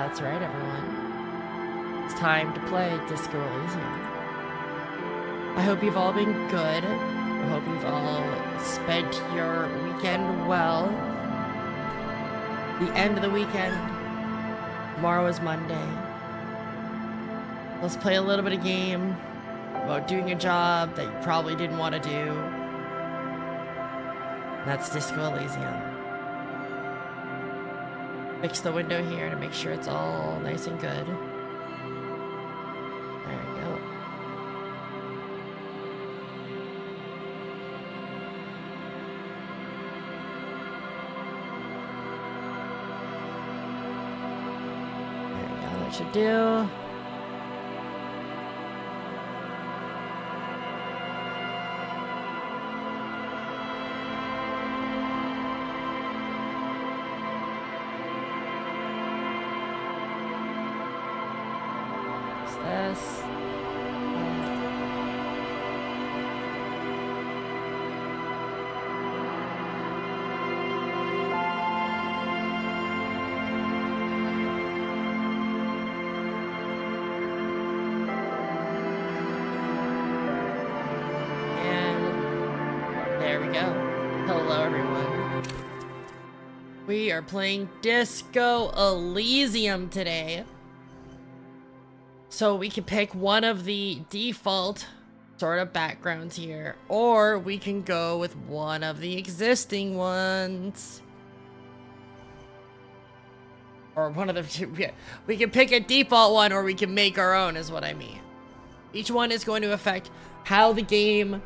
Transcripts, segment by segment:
That's right, everyone. It's time to play Disco Elysium. I hope you've all been good. I hope you've all spent your weekend well. The end of the weekend. Tomorrow is Monday. Let's play a little bit of game about doing a job that you probably didn't want to do. That's Disco Elysium. Fix the window here to make sure it's all nice and good. There we go. There we go, that should do. This. And there we go. Hello, everyone. We are playing Disco Elysium today. So we can pick one of the default sort of backgrounds here, or we can go with one of the existing ones. Or one of the two. Yeah, we can pick a default one, or we can make our own, is what I mean. Each one is going to affect how the game,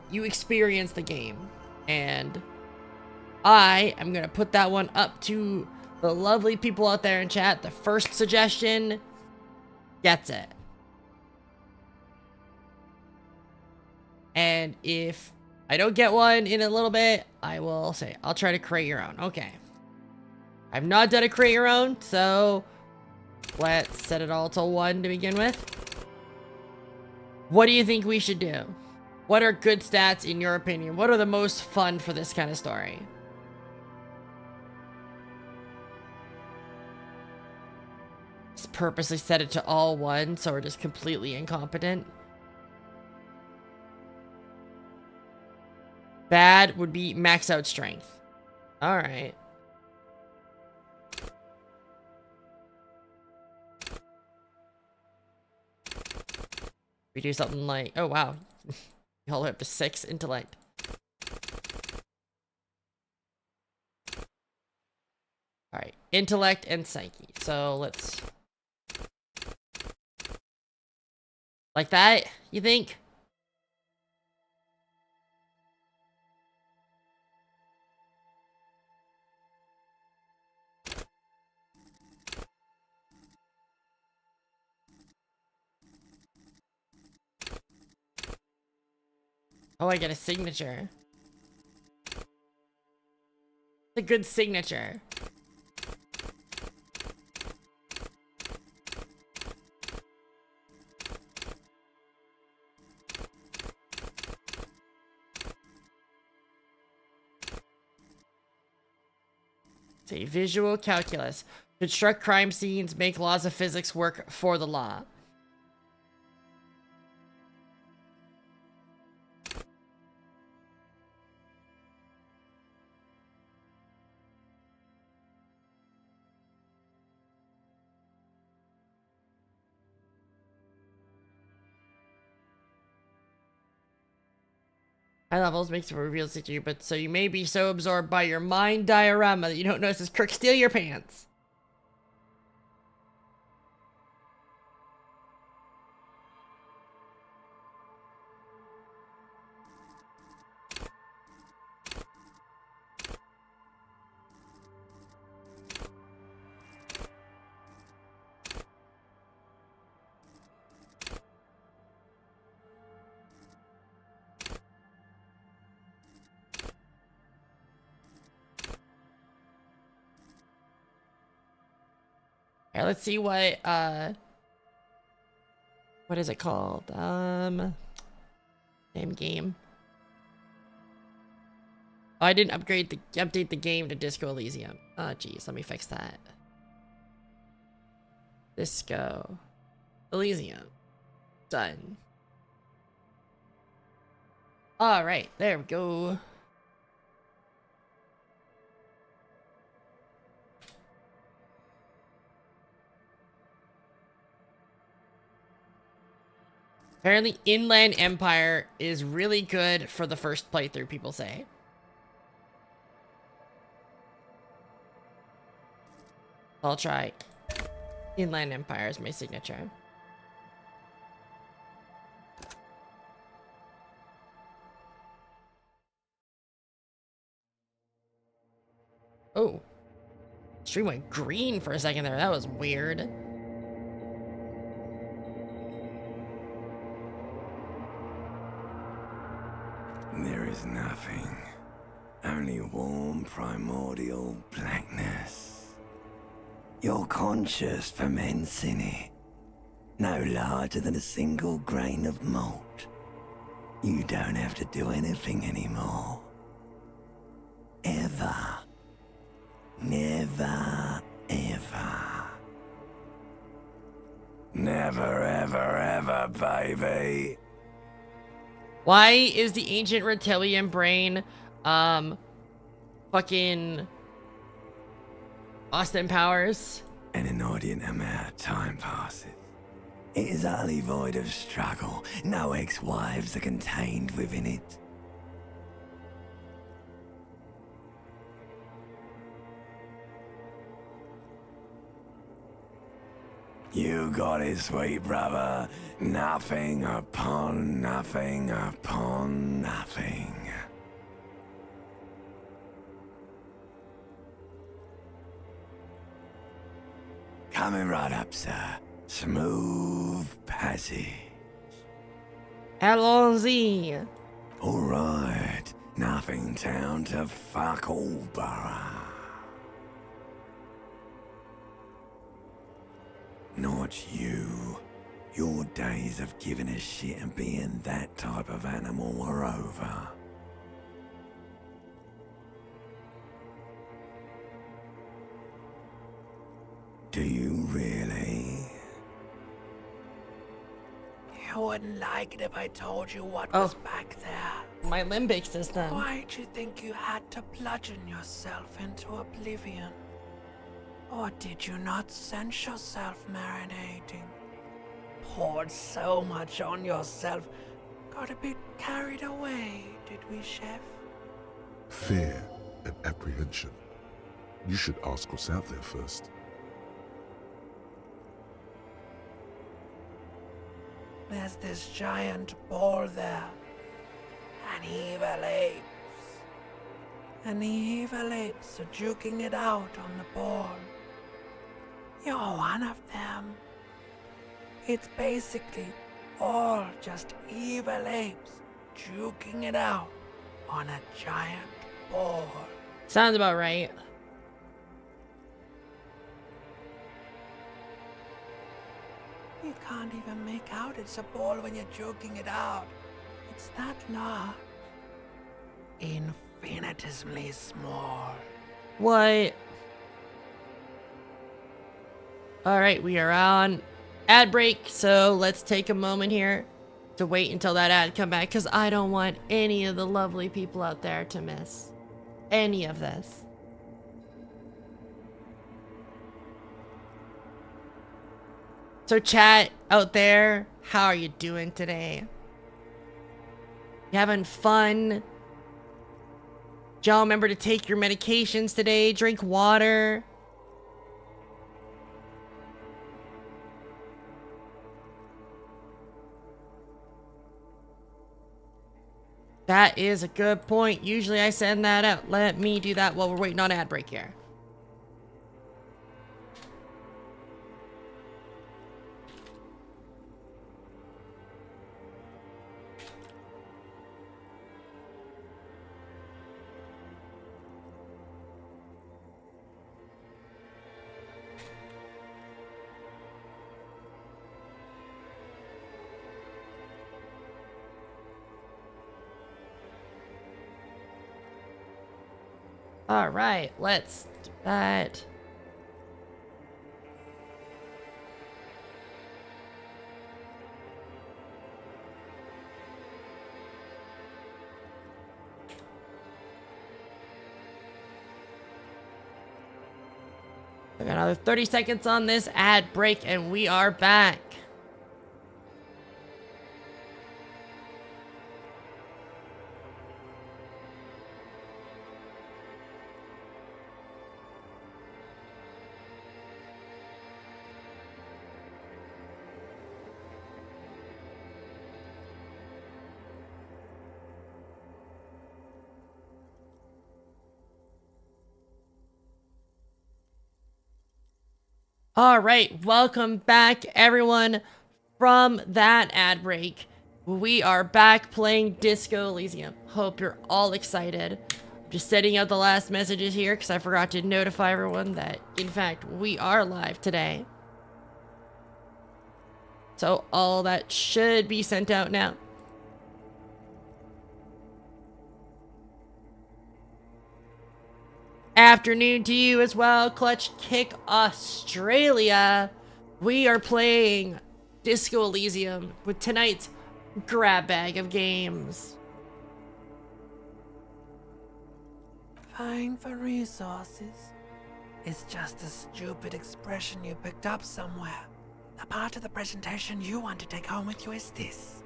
you experience the game. And I am going to put that one up to the lovely people out there in chat. The first suggestion gets it. And if I don't get one in a little bit, I will say, I'll try to create your own. Okay. I've not done a create your own, so let's set it all to 1 to begin with. What do you think we should do? What are good stats in your opinion? What are the most fun for this kind of story? Purposely set it to all 1, so we're just completely incompetent. Bad would be max out strength. Alright. We do something like, oh wow, all the way up to 6 intellect. Alright, intellect and psyche. So let's... Like that, you think? Oh, I get a signature. It's a good signature. Say visual calculus. Construct crime scenes, make laws of physics work for the law. High levels makes it reveals to you, but so you may be so absorbed by your mind diorama that you don't notice Kirk steal your pants. Alright, let's see what is it called? Damn game. Oh, I didn't update the game to Disco Elysium. Oh, geez, let me fix that. Disco. Elysium. Done. Alright, there we go. Apparently, Inland Empire is really good for the first playthrough, people say. I'll try Inland Empire as my signature. Oh. Stream went green for a second there. That was weird. There is nothing. Only warm primordial blackness. You're conscious from hence in it. No larger than a single grain of malt. You don't have to do anything anymore. Ever. Never, ever. Never, ever, ever, baby. Why is the ancient reptilian brain, fucking Austin Powers? An inordinate amount of time passes. It is utterly void of struggle. No ex-wives are contained within it. You got it, sweet brother. Nothing upon nothing upon nothing. Coming right up, sir. Smooth passage. Allons-y. All right. Nothing down to fuck all, borough. Not you. Your days of giving a shit and being that type of animal are over. Do you really? You wouldn't like it if I told you what was back there. My limbic system. Why'd you think you had to bludgeon yourself into oblivion? Or did you not sense yourself marinating? Poured so much on yourself, got a bit carried away, did we, Chef? Fear and apprehension. You should ask what's out there first. There's this giant ball there. An evil apes. And the evil apes are juking it out on the ball. You're one of them. It's basically all just evil apes juking it out on a giant ball. Sounds about right. You can't even make out it's a ball when you're joking it out. It's that large. Infinitesimally small. What? Alright, we are on ad break, so let's take a moment here to wait until that ad come back, because I don't want any of the lovely people out there to miss any of this. So chat out there, how are you doing today? You having fun? Y'all remember to take your medications today, drink water. That is a good point. Usually I send that out. Let me do that while we're waiting on ad break here. All right, let's do that. We got another 30 seconds on this ad break, and we are back. All right, welcome back, everyone, from that ad break. We are back playing Disco Elysium. Hope you're all excited. I'm just setting out the last messages here because I forgot to notify everyone that, in fact, we are live today. So all that should be sent out now. Afternoon to you as well, Clutch Kick Australia. We are playing Disco Elysium with tonight's grab bag of games. Vying for resources is just a stupid expression you picked up somewhere. The part of the presentation you want to take home with you is this.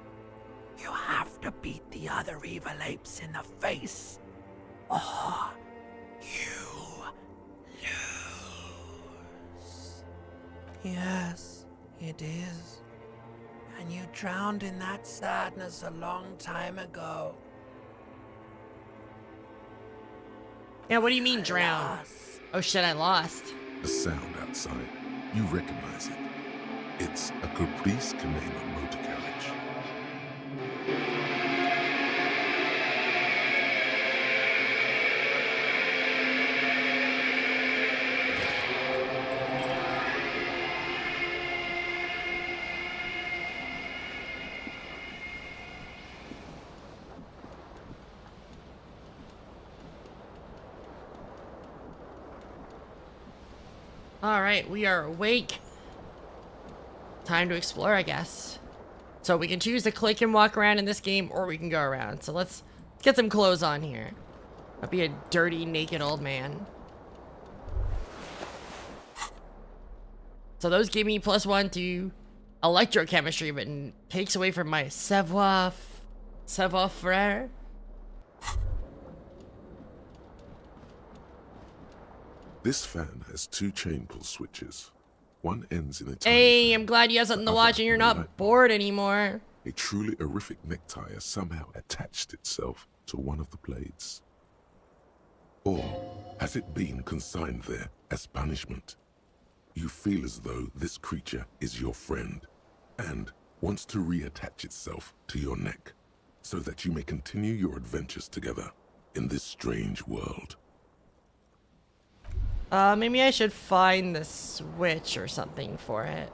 You have to beat the other evil apes in the face, or you lose. Yes, it is. And you drowned in that sadness a long time ago. Yeah, what do you mean drown? Alas, Oh shit, I lost. The sound outside. You recognize it. It's a Caprice Canema motor carriage. Alright, we are awake. Time to explore, I guess. So we can choose to click and walk around in this game, or we can go around. So let's get some clothes on here. I'll be a dirty, naked old man. So those give me +1 to electrochemistry, but takes away from my savoir-faire. This fan has 2 chain pull switches. One ends in a tiny Hey, fan, I'm glad you have something to the watch other and you're in a not light bulb. bored anymore. A truly horrific necktie has somehow attached itself to one of the blades. Or has it been consigned there as punishment? You feel as though this creature is your friend and wants to reattach itself to your neck so that you may continue your adventures together in this strange world. Maybe I should find the switch or something for it.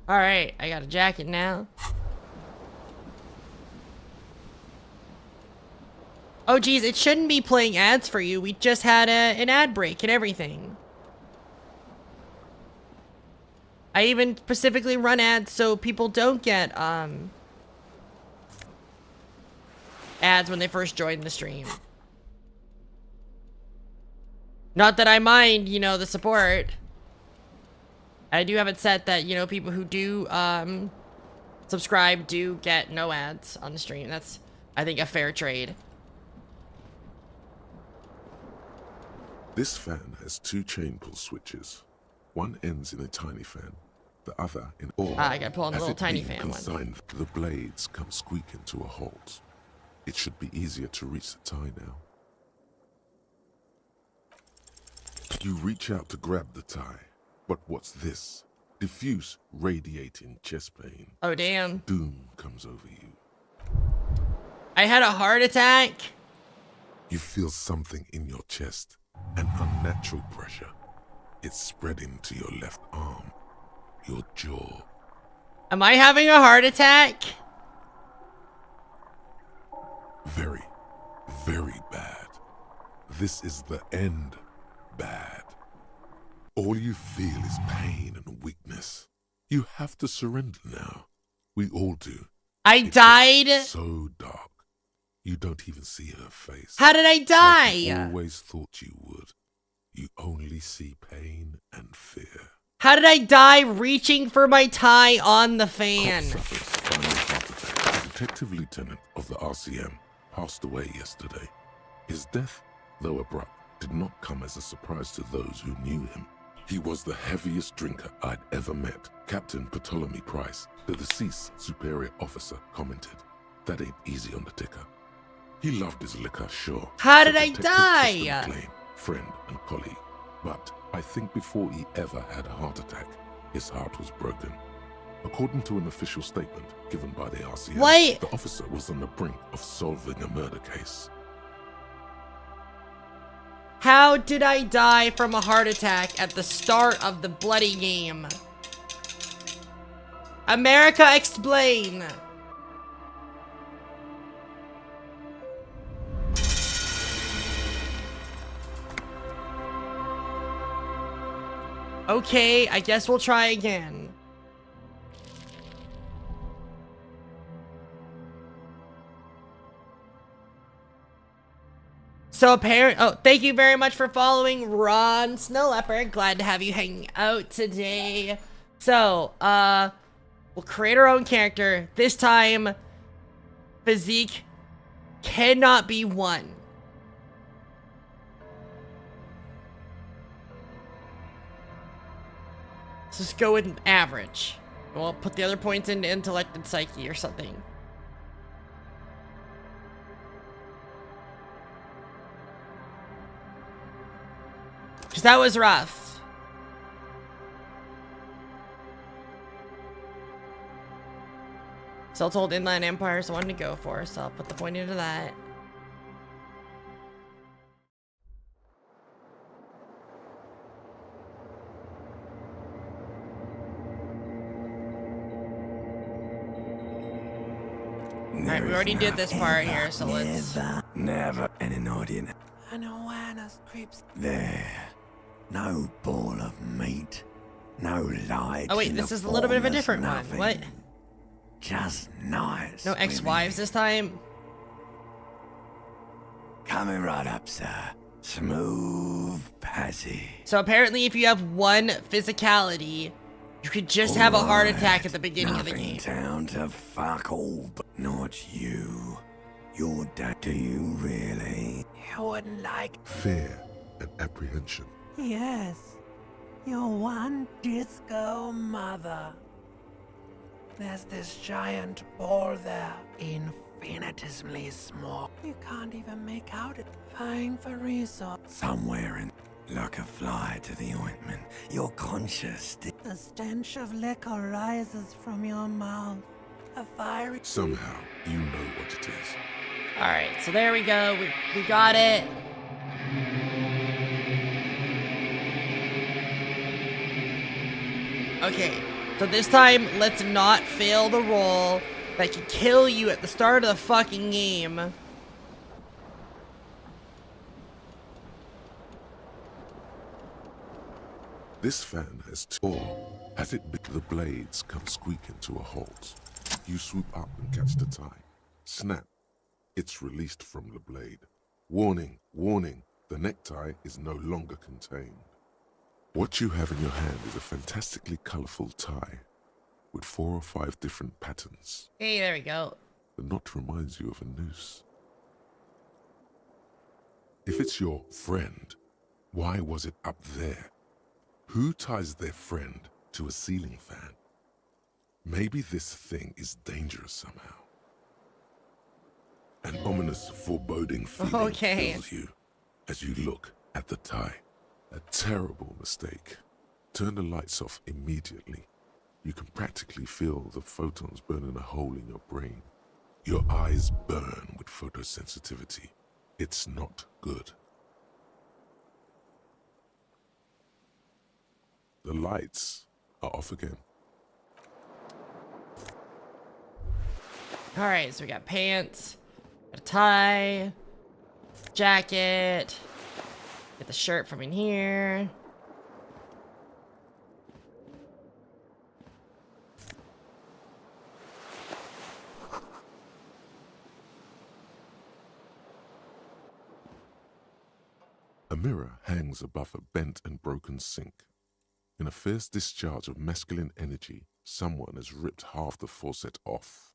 Alright, I got a jacket now. Oh geez, it shouldn't be playing ads for you. We just had an ad break and everything. I even specifically run ads so people don't get ads when they first join the stream. Not that I mind, you know, the support. I do have it set that, you know, people who do subscribe do get no ads on the stream. That's, I think, a fair trade. This fan has 2 chain pull switches. One ends in a tiny fan, the other in or I gotta pull on the has little it tiny been fan one. consigned, the blades come squeaking to a halt. It should be easier to reach the tie now. You reach out to grab the tie, but what's this? Diffuse, radiating chest pain. Oh, damn. Doom comes over you. I had a heart attack. You feel something in your chest, an unnatural pressure. It's spreading to your left arm, your jaw. Am I having a heart attack? Very, very bad. This is the end bad. All you feel is pain and weakness. You have to surrender now. We all do. I It died? gets so dark. You don't even see her face. How did I Like you die? always thought you would. You only see pain and fear. How did I die reaching for my tie on the fan? Cop suffers final heart attack. The detective lieutenant of the RCM passed away yesterday. His death, though abrupt, did not come as a surprise to those who knew him. He was the heaviest drinker I'd ever met. Captain Ptolemy Price, the deceased superior officer, commented, "That ain't easy on the ticker." He loved his liquor, sure. How did said I Detective die? Tristan McLean, friend and colleague. But I think before he ever had a heart attack, his heart was broken. According to an official statement given by the RCM, What? the officer was on the brink of solving a murder case. How did I die from a heart attack at the start of the bloody game? America, explain! Okay, I guess we'll try again. So thank you very much for following Ron Snow Leopard. Glad to have you hanging out today. So, we'll create our own character. This time, physique cannot be won. Let's just go with average. We'll put the other points into intellect and psyche or something. Because that was rough. Still told Inland Empire is the one to go for, so I'll put the point into that. Alright, we already did this part here, so let's... Never an audience. An awareness creeps there. No ball of meat. No light. Oh wait, this is a little bit of a different one. What? Just nice. No ex-wives this time? Coming right up, sir. Smooth passy. So apparently if you have one physicality, you could just have a heart attack at the beginning of the game. Down to fuck all, but not you. You're dead. Do you really? You wouldn't like. Fear and apprehension. Yes. You're one disco mother. There's this giant ball there, infinitesimally small. You can't even make out it. Vying for resource. Somewhere in, like a fly to the ointment, you're conscious. The stench of liquor rises from your mouth. A fiery. Somehow, you know what it is. Alright, so there we go. We got it. Okay, so this time, let's not fail the roll that can kill you at the start of the fucking game. This fan has or has it bit the blades come squeaking to a halt. You swoop up and catch the tie. Snap. It's released from the blade. Warning, warning, the necktie is no longer contained. What you have in your hand is a fantastically colorful tie with 4 or 5 different patterns. Hey, there we go. The knot reminds you of a noose. If it's your friend, why was it up there? Who ties their friend to a ceiling fan? Maybe this thing is dangerous somehow. An ominous, foreboding feeling fills you as you look at the tie. A terrible mistake. Turn the lights off immediately. You can practically feel the photons burning a hole in your brain. Your eyes burn with photosensitivity. It's not good. The lights are off again. Alright, so we got pants, a tie, jacket, get the shirt from in here. mirror hangs above a bent and broken sink. In a fierce discharge of masculine energy, someone has ripped half the faucet off.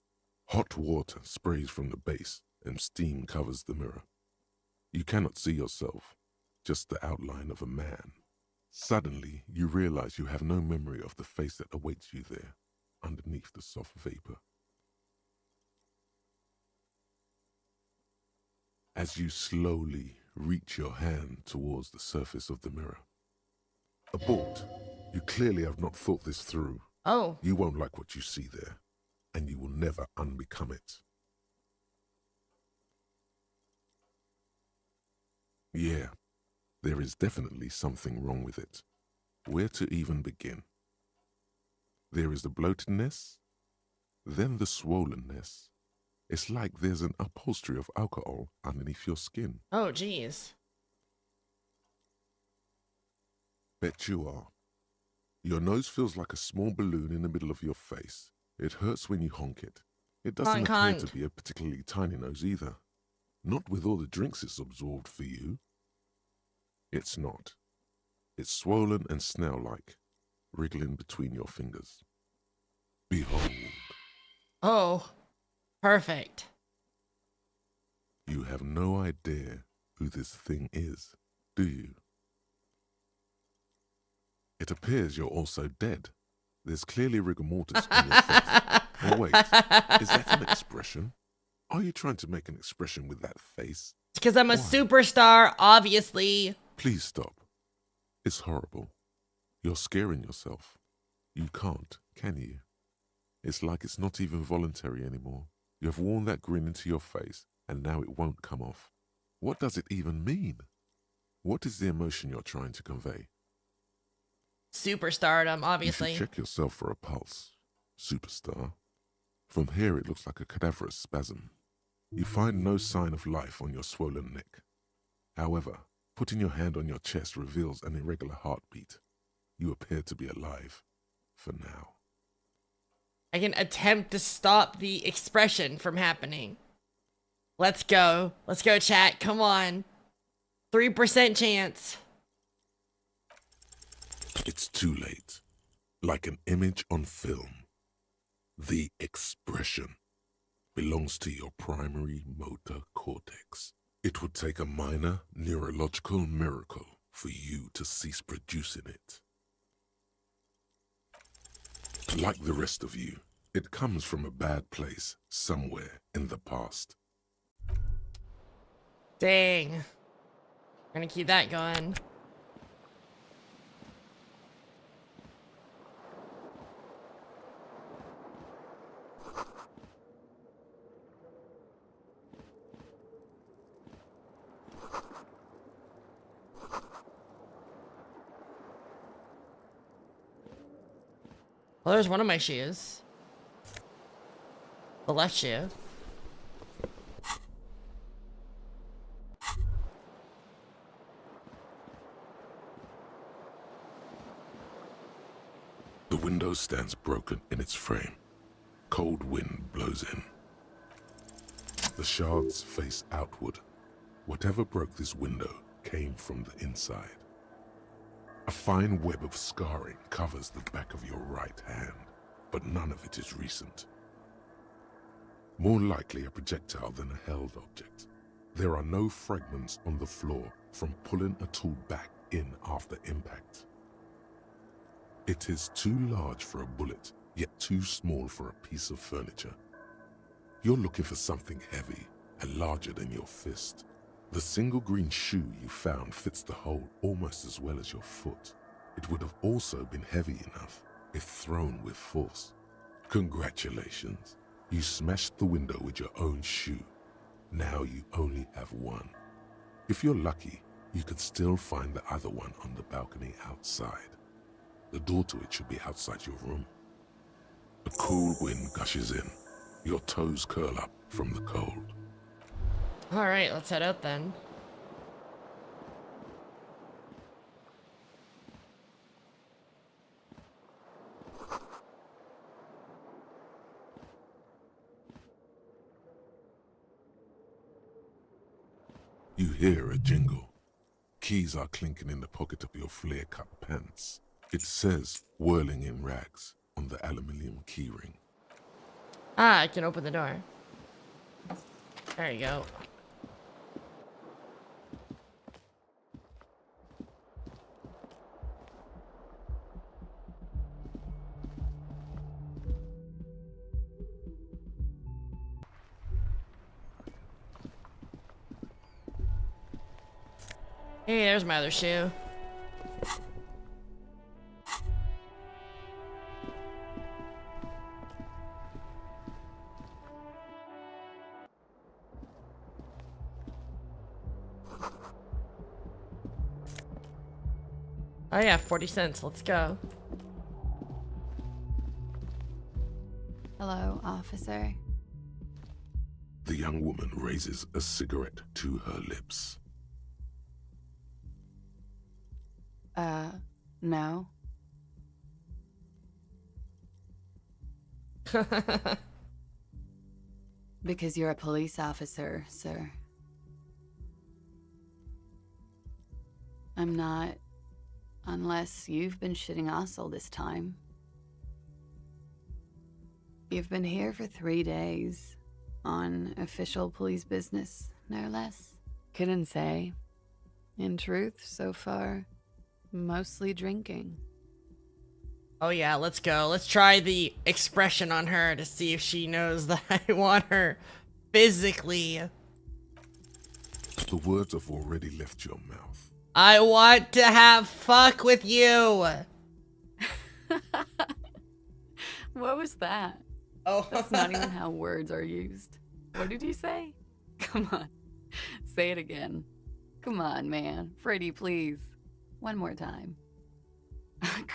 Hot water sprays from the base and steam covers the mirror. You cannot see yourself, just the outline of a man. Suddenly, you realize you have no memory of the face that awaits you there, underneath the soft vapor. As you slowly reach your hand towards the surface of the mirror. Abort. You clearly have not thought this through. Oh. You won't like what you see there, and you will never unbecome it. Yeah, there is definitely something wrong with it. Where to even begin? There is the bloatedness, then the swollenness. It's like there's an upholstery of alcohol underneath your skin. Oh, geez. Bet you are. Your nose feels like a small balloon in the middle of your face. It hurts when you honk it. It doesn't appear to be a particularly tiny nose either. Not with all the drinks it's absorbed for you. It's not. It's swollen and snail-like, wriggling between your fingers. Behold. Oh, perfect. You have no idea who this thing is, do you? It appears you're also dead. There's clearly rigor mortis on your face. Oh wait, is that an expression? Are you trying to make an expression with that face? Because I'm a superstar, obviously. Please stop. It's horrible. You're scaring yourself. You can't, can you? It's like it's not even voluntary anymore. You have worn that grin into your face, and now it won't come off. What does it even mean? What is the emotion you're trying to convey? Superstardom, obviously. You should check yourself for a pulse, superstar. From here it looks like a cadaverous spasm. You find no sign of life on your swollen neck. However, putting your hand on your chest reveals an irregular heartbeat. You appear to be alive, for now. I can attempt to stop the expression from happening. Let's go. Let's go, chat. Come on. 3% chance. It's too late. Like an image on film. The expression belongs to your primary motor cortex. It would take a minor neurological miracle for you to cease producing it. Like the rest of you, it comes from a bad place somewhere in the past. Dang. I'm gonna keep that going. Well, there's one of my shoes. The left shoe. The window stands broken in its frame. Cold wind blows in. The shards face outward. Whatever broke this window came from the inside. A fine web of scarring covers the back of your right hand, but none of it is recent. More likely a projectile than a held object. There are no fragments on the floor from pulling a tool back in after impact. It is too large for a bullet, yet too small for a piece of furniture. You're looking for something heavy and larger than your fist. The single green shoe you found fits the hole almost as well as your foot. It would have also been heavy enough if thrown with force. Congratulations. You smashed the window with your own shoe. Now you only have one. If you're lucky, you could still find the other one on the balcony outside. The door to it should be outside your room. A cool wind gushes in. Your toes curl up from the cold. Alright, let's head out then. You hear a jingle. keys are clinking in the pocket of your flare-cut pants. It says whirling in rags on the aluminium keyring. Ah, I can open the door. There you go. Hey, there's my other shoe. Oh yeah, 40 cents. Let's go. Hello, officer. The young woman raises a cigarette to her lips. No. Because you're a police officer, sir. I'm not. Unless you've been shitting us all this time. You've been here for 3 days. On official police business, no less. Couldn't say. In truth, so far, mostly drinking. Oh yeah, let's go. Let's try the expression on her to see if she knows that I want her physically. The words have already left your mouth. I want to have fuck with you. What was that? Oh, That's not even how words are used. What did you say? Come on. Say it again. Come on, man. Pretty, please. One more time.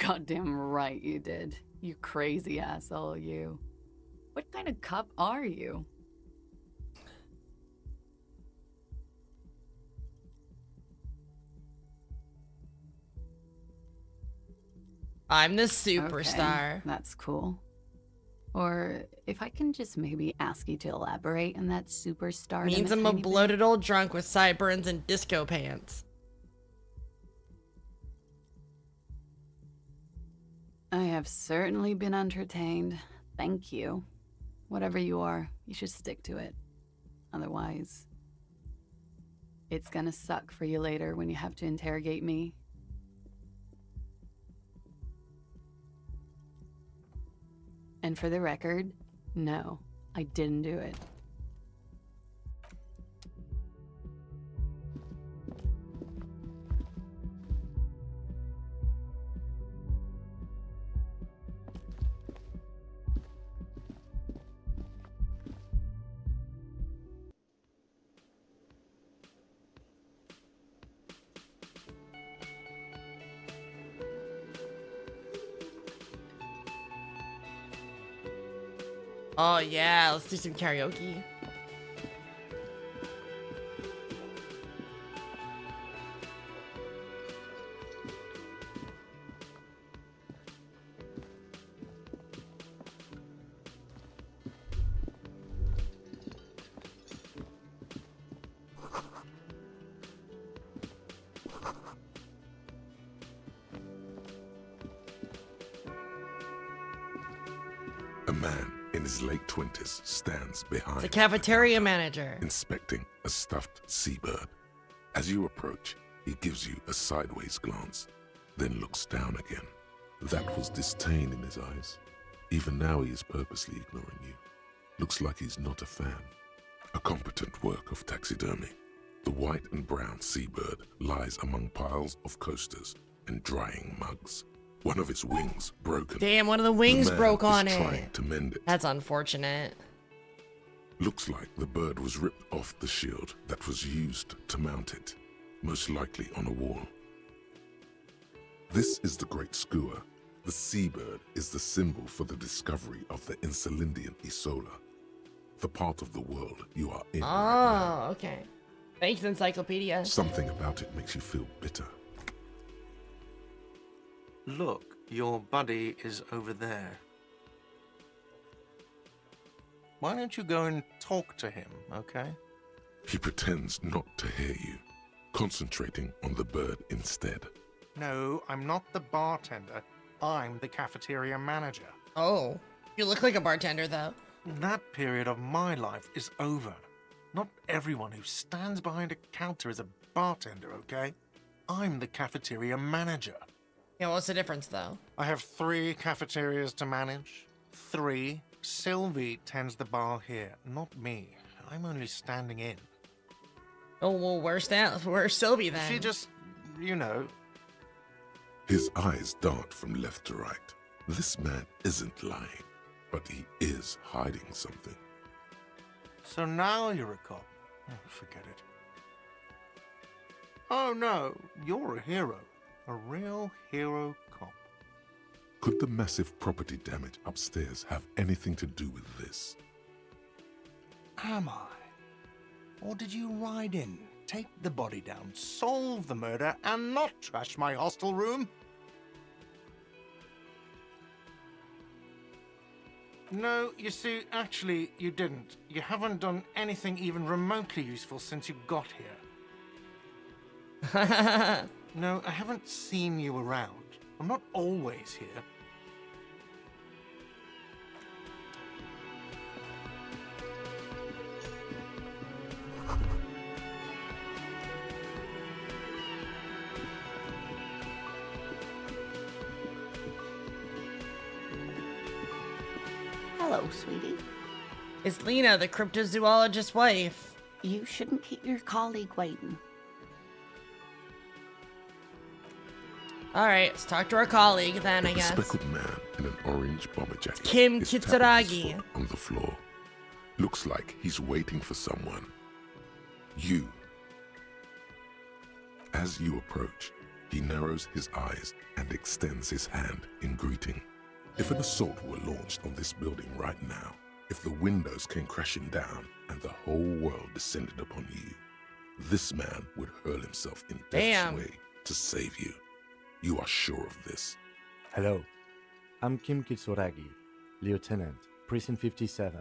Goddamn right you did. You crazy asshole, you. What kind of cop are you? I'm the superstar. Okay, that's cool. Or if I can just maybe ask you to elaborate on that superstar. Means I'm a bloated old drunk with sideburns and disco pants. I have certainly been entertained. Thank you. Whatever you are, you should stick to it. Otherwise, it's gonna suck for you later when you have to interrogate me. And for the record, no, I didn't do it. Oh yeah, let's do some karaoke. A man in his late 20s stands behind The cafeteria manager. inspecting a stuffed seabird. As you approach, he gives you a sideways glance, then looks down again. That was disdain in his eyes. Even now he is purposely ignoring you. Looks like he's not a fan. A competent work of taxidermy. The white and brown seabird lies among piles of coasters and drying mugs. One of its wings broken. Damn, one of the wings man broke on is it. trying to mend it. That's unfortunate. Looks like the bird was ripped off the shield that was used to mount it, most likely on a wall. This is the Great Skua. The seabird is the symbol for the discovery of the Insulindian Isola, the part of the world you are in right now. Oh, okay. Thanks, Encyclopedia. Something about it makes you feel bitter. Look, your buddy is over there. Why don't you go and talk to him, okay? He pretends not to hear you. concentrating on the bird instead. No, I'm not the bartender. I'm the cafeteria manager. Oh, you look like a bartender, though. That period of my life is over. Not everyone who stands behind a counter is a bartender, okay? I'm the cafeteria manager. Yeah, what's the difference, though? I have 3 cafeterias to manage. 3. Sylvie tends the bar here, not me. I'm only standing in. Oh, well, where's Sylvie, then? She just, you know. His eyes dart from left to right. This man isn't lying, but he is hiding something. So now you're a cop. Oh, forget it. Oh no, you're a hero. A real hero cop. Could the massive property damage upstairs have anything to do with this? Am I? Or did you ride in, take the body down, solve the murder, and not trash my hostel room? No, you see, actually, you didn't. You haven't done anything even remotely useful since you got here. No, I haven't seen you around. I'm not always here. Hello, sweetie. It's Lena, the cryptozoologist's wife. You shouldn't keep your colleague waiting. Alright, let's talk to our colleague then, I A guess. speckled man in an orange bomber jacket Kim is tapping his Kitsuragi. foot on the floor. Looks like he's waiting for someone. You. As you approach, he narrows his eyes and extends his hand in greeting. If an assault were launched on this building right now, if the windows came crashing down and the whole world descended upon you, this man would hurl himself in Damn. death's way to save you. You are sure of this. Hello, I'm Kim Kitsuragi, Lieutenant, Precinct 57.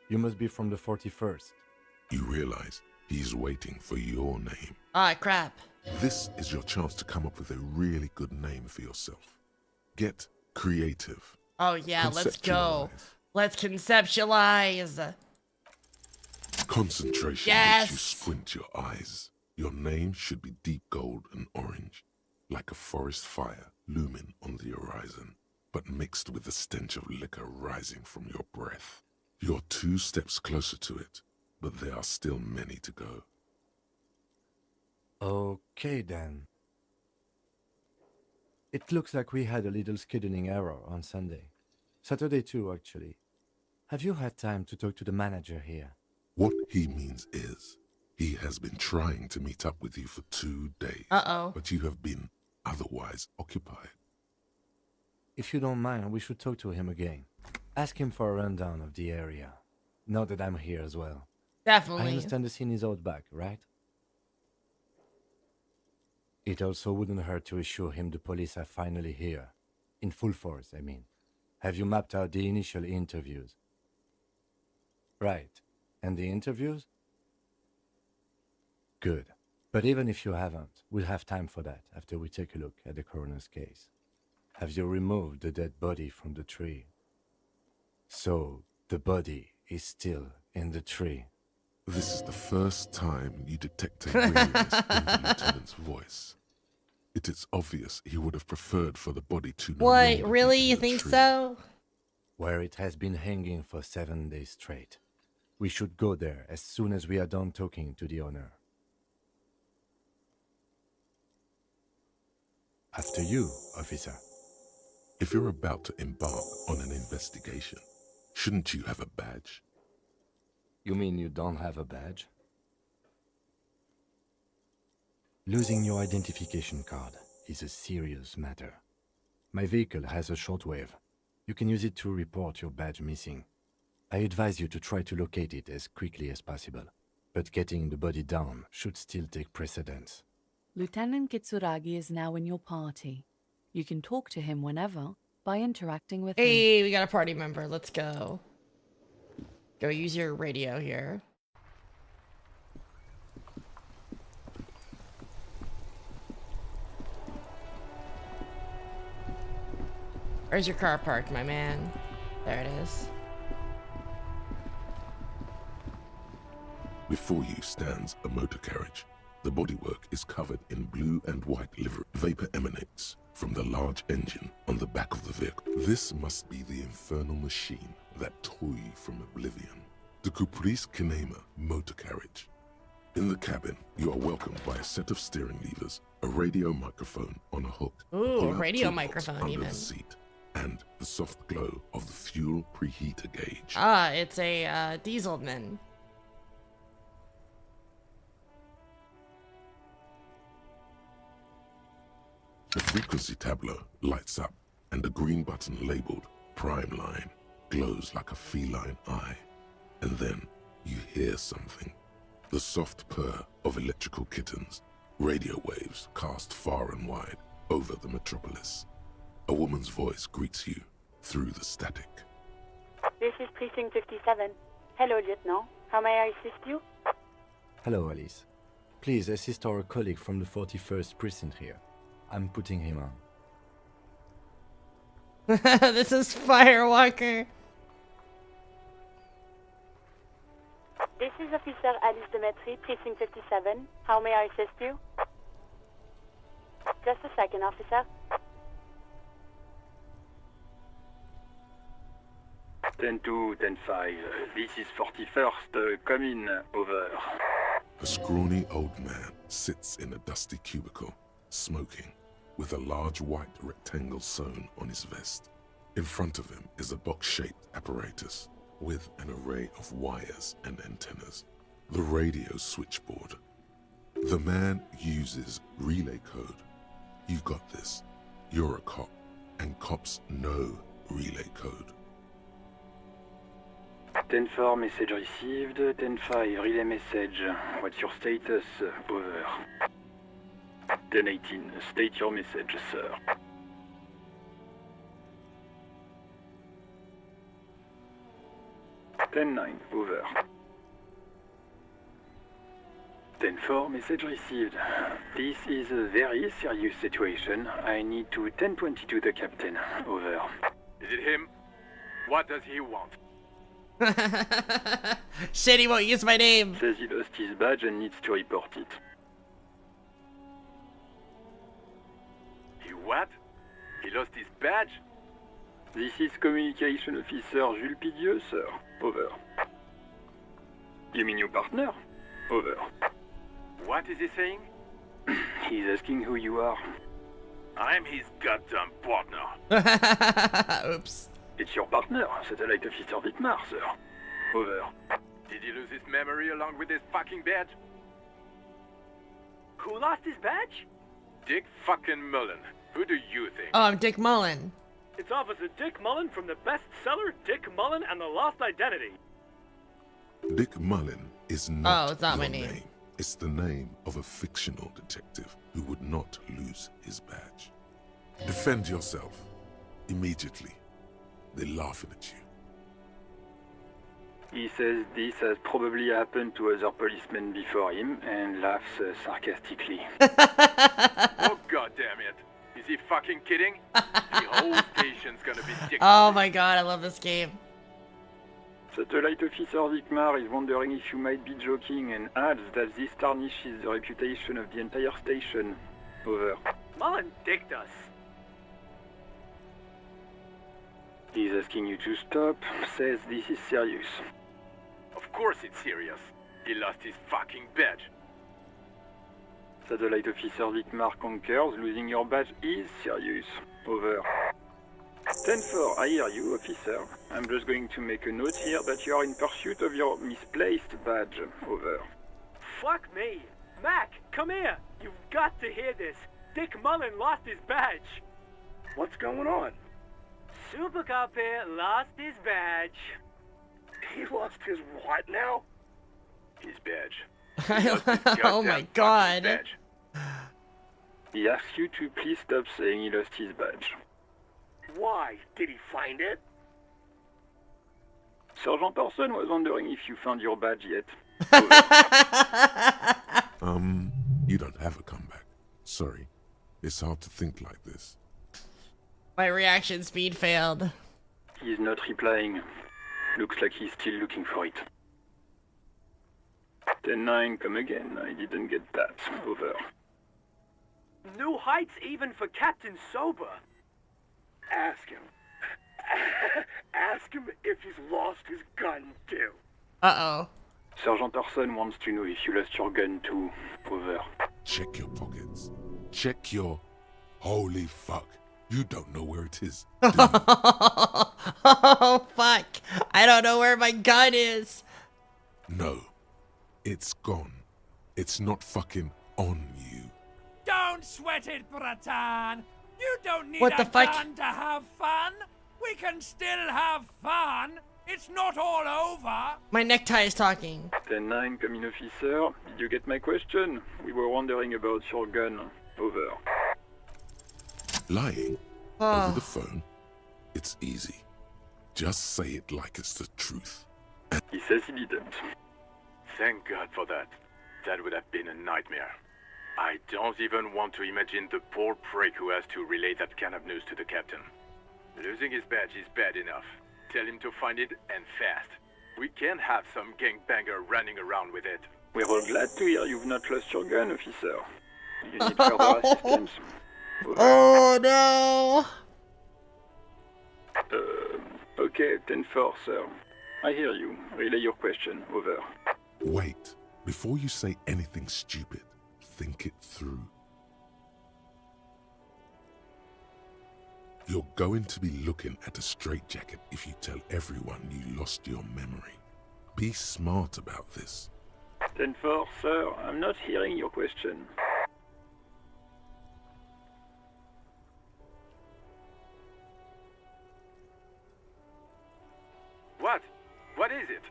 You must be from the 41st. You realize he's waiting for your name. Ah, crap. This is your chance to come up with a really good name for yourself. Get creative. Oh, yeah, let's go. Conceptualize. Let's conceptualize. Concentration Yes. makes you squint your eyes. Your name should be deep gold and orange, like a forest fire looming on the horizon, but mixed with the stench of liquor rising from your breath. You're 2 steps closer to it, but there are still many to go. Okay then. It looks like we had a little scheduling error on Sunday. Saturday too, actually. Have you had time to talk to the manager here? What he means is, he has been trying to meet up with you for 2 days, Uh-oh. but you have been otherwise occupied. If you don't mind, we should talk to him again. Ask him for a rundown of the area. Now that I'm here as well. I Definitely. understand the scene is out back, right? It also wouldn't hurt to assure him the police are finally here. In full force, I mean. Have you mapped out the initial interviews? Right. And the interviews? Good. But even if you haven't, we'll have time for that after we take a look at the coroner's case. Have you removed the dead body from the tree? So, the body is still in the tree. This is the first time you detect a weariness in the lieutenant's voice. It is obvious he would have preferred for the body to no What? longer be Really? in You the think tree. so? Where it has been hanging for 7 days straight. We should go there as soon as we are done talking to the owner. After you, officer. If you're about to embark on an investigation, shouldn't you have a badge? You mean you don't have a badge? Losing your identification card is a serious matter. My vehicle has a shortwave. You can use it to report your badge missing. I advise you to try to locate it as quickly as possible, but getting the body down should still take precedence. Lieutenant Kitsuragi is now in your party. You can talk to him whenever by interacting with him. Hey, we got a party member. Let's go. Go use your radio here. Where's your car parked, my man? There it is. Before you stands a motor carriage. The bodywork is covered in blue and white livery. Vapor emanates from the large engine on the back of the vehicle. This must be the infernal machine that tore you from oblivion. The Caprice Kinema motor carriage. In the cabin, you are welcomed by a set of steering levers, a radio microphone on a hook. Ooh, pull-out a radio toolbox microphone under even. the seat, and the soft glow of the fuel preheater gauge. Ah, it's a Dieselman. The frequency tableau lights up, and a green button labeled Prime Line glows like a feline eye. And then you hear something. The soft purr of electrical kittens, radio waves cast far and wide over the metropolis. A woman's voice greets you through the static. This is Precinct 57. Hello, Lieutenant. How may I assist you? Hello, Alice. Please assist our colleague from the 41st precinct here. I'm putting him on. This is Firewalker. This is Officer Alice Demetri, Precinct 57. How may I assist you? Just a second, officer. 10-2, 10-5. This is 41st. Come in. Over. A scrawny old man sits in a dusty cubicle, smoking, with a large white rectangle sewn on his vest. In front of him is a box-shaped apparatus with an array of wires and antennas. The radio switchboard. The man uses relay code. You've got this. You're a cop, and cops know relay code. 10-4, message received. 10-5, relay message. What's your status? Over. 10-18, state your message, sir. 10-9, over. 10-4, message received. This is a very serious situation. I need to 10-22 the captain. Over. Is it him? What does he want? Shit, he won't use my name. Says he lost his badge and needs to report it. He what? He lost his badge? This is Communication Officer Jules Pidieux, sir. Over. You mean your partner? Over. What is he saying? He's asking who you are. I'm his goddamn partner. Oops. It's your partner, Satellite Officer Vitmar, sir. Over. Did he lose his memory along with his fucking badge? Who lost his badge? Dick fucking Mullen. Who do you think? Oh, I'm Dick Mullen. It's Officer Dick Mullen from the bestseller Dick Mullen and the Lost Identity. Dick Mullen is not it's not my your name. It's the name of a fictional detective who would not lose his badge. Defend yourself. Immediately. They're laughing at you. He says this has probably happened to other policemen before him and laughs sarcastically. Oh goddamn it. Is he fucking kidding? The whole station's gonna be Dick Oh my god, I love this game. Satellite Officer Vitmar is wondering if you might be joking and adds that this tarnishes the reputation of the entire station. Over. Mullen dicked us. He's asking you to stop, says this is serious. Of course it's serious. He lost his fucking badge. Satellite Officer Vitmar concurs, losing your badge is serious. Over. 10-4, I hear you, officer. I'm just going to make a note here that you are in pursuit of your misplaced badge. Over. Fuck me. Mac, come here. You've got to hear this. Dick Mullen lost his badge. What's going on? Super Cop here lost his badge. He lost his what now? His badge. Oh my god. Badge. He asks you to please stop saying he lost his badge. Why? Did he find it? Sergeant Orson was wondering if you found your badge yet. You don't have a comeback. Sorry. It's hard to think like this. My reaction speed failed. He's not replying. Looks like he's still looking for it. 10-9, come again. I didn't get that. Over. New heights even for Captain Sober. Ask him. Ask him if he's lost his gun too. Uh-oh. Sergeant Orson wants to know if you lost your gun too. Over. Check your pockets. Check your... Holy fuck. You don't know where it is. Do you? Oh, fuck. I don't know where my gun is. No. It's gone. It's not fucking on you. Don't sweat it, Bratan. You don't need What the a fuck? gun to have fun. We can still have fun. It's not all over. My necktie is talking. 10-9, come in, officer. Did you get my question? We were wondering about your gun. Over. Lying Oh. over the phone? It's easy. Just say it like it's the truth. He says he didn't. Thank God for that. That would have been a nightmare. I don't even want to imagine the poor prick who has to relay that kind of news to the captain. Losing his badge is bad enough. Tell him to find it, and fast. We can't have some gangbanger running around with it. We're all glad to hear you've not lost your gun, officer. You need further assistance. Over. Oh, no. Okay, 10-4, sir. I hear you. Relay your question. Over. Wait. Before you say anything stupid, think it through. You're going to be looking at a straitjacket if you tell everyone you lost your memory. Be smart about this. 10-4, sir. I'm not hearing your question. What? What is it?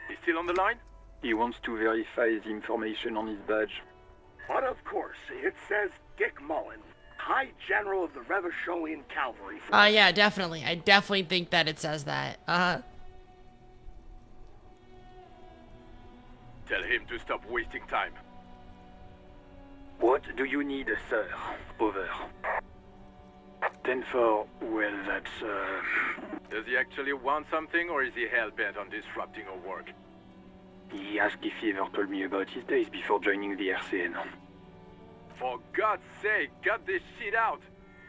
He's still on the line? He wants to verify the information on his badge. But of course, it says Dick Mullen, High General of the Revacholian Cavalry. Yeah, definitely. I definitely think that it says that. Tell him to stop wasting time. What do you need, sir? Over. 10-4, well, that's, Does he actually want something, or is he hell-bent on disrupting our work? He asked if he ever told me about his days before joining the RCN. For God's sake, cut this shit out!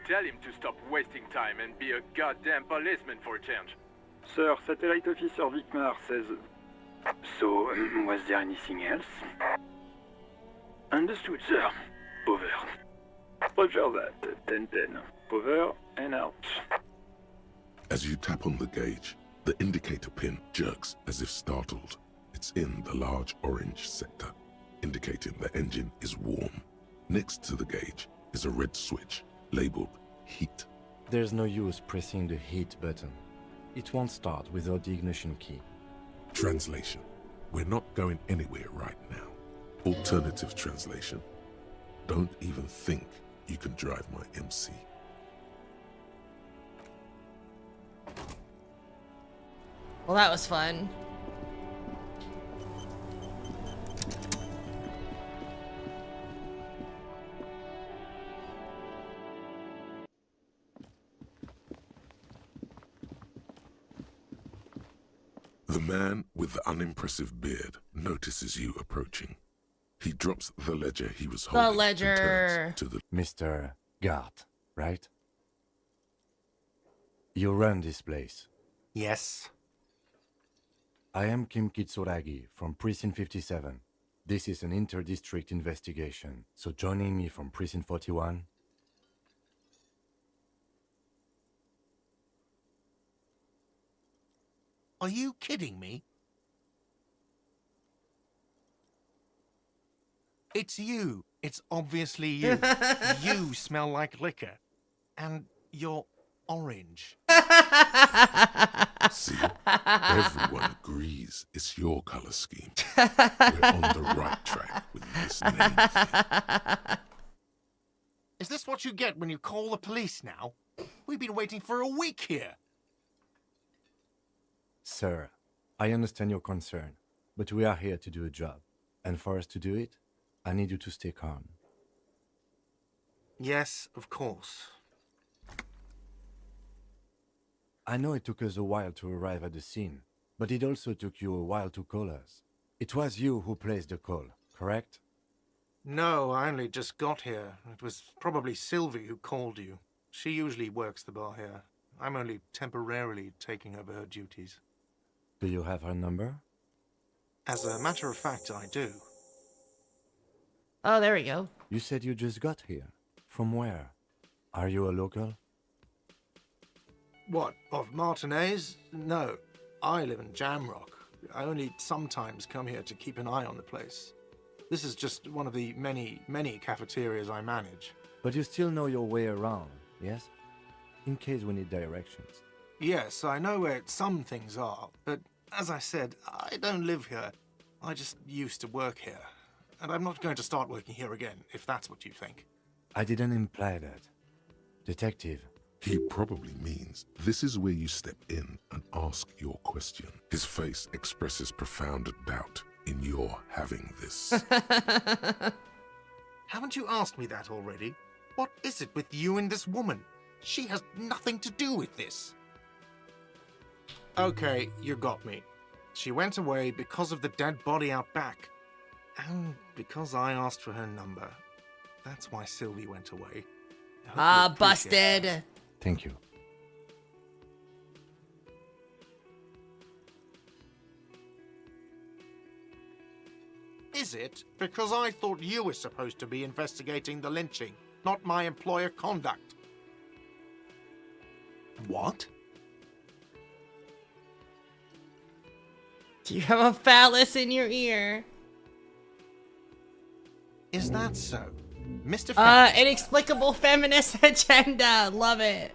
Tell him to stop wasting time and be a goddamn policeman for a change. Sir, Satellite Officer Vicmar says... So, was there anything else? Understood, sir. Over. Roger that. 10-10. Over and out. As you tap on the gauge, the indicator pin jerks as if startled. It's in the large orange sector, indicating the engine is warm. Next to the gauge is a red switch labeled heat. There's no use pressing the heat button. It won't start without the ignition key. Translation. We're not going anywhere right now. Alternative translation. Don't even think you can drive my MC. Well, that was fun. The man with the unimpressive beard notices you approaching. He drops the ledger he was holding and ledger. turns to the... Mr. Gart, right? You run this place. Yes. I am Kim Kitsuragi from Precinct 57. This is an inter-district investigation, so joining me from Precinct 41... Are you kidding me? It's you. It's obviously you. You smell like liquor. And you're orange. See, everyone agrees it's your color scheme. We're on the right track with this name thing. Is this what you get when you call the police now? We've been waiting for a week here. Sir, I understand your concern, but we are here to do a job. And for us to do it, I need you to stay calm. Yes, of course. I know it took us a while to arrive at the scene, but it also took you a while to call us. It was you who placed the call, correct? No, I only just got here. It was probably Sylvie who called you. She usually works the bar here. I'm only temporarily taking over her duties. Do you have her number? As a matter of fact, I do. Oh, there we go. You said you just got here. From where? Are you a local? What, of Martinez? No, I live in Jamrock. I only sometimes come here to keep an eye on the place. This is just one of the many cafeterias I manage. But you still know your way around, yes? In case we need directions. Yes, I know where some things are, but as I said, I don't live here. I just used to work here. And I'm not going to start working here again, if that's what you think. I didn't imply that. Detective. He probably means this is where you step in and ask your question. His face expresses profound doubt in your having this. Haven't you asked me that already? What is it with you and this woman? She has nothing to do with this. Okay, you got me. She went away because of the dead body out back. And because I asked for her number. That's why Sylvie went away. Busted. Thank you. Is it? Because I thought you were supposed to be investigating the lynching, not my employer conduct. What? Do you have a phallus in your ear? Is that so? Mr. Inexplicable feminist agenda. Love it.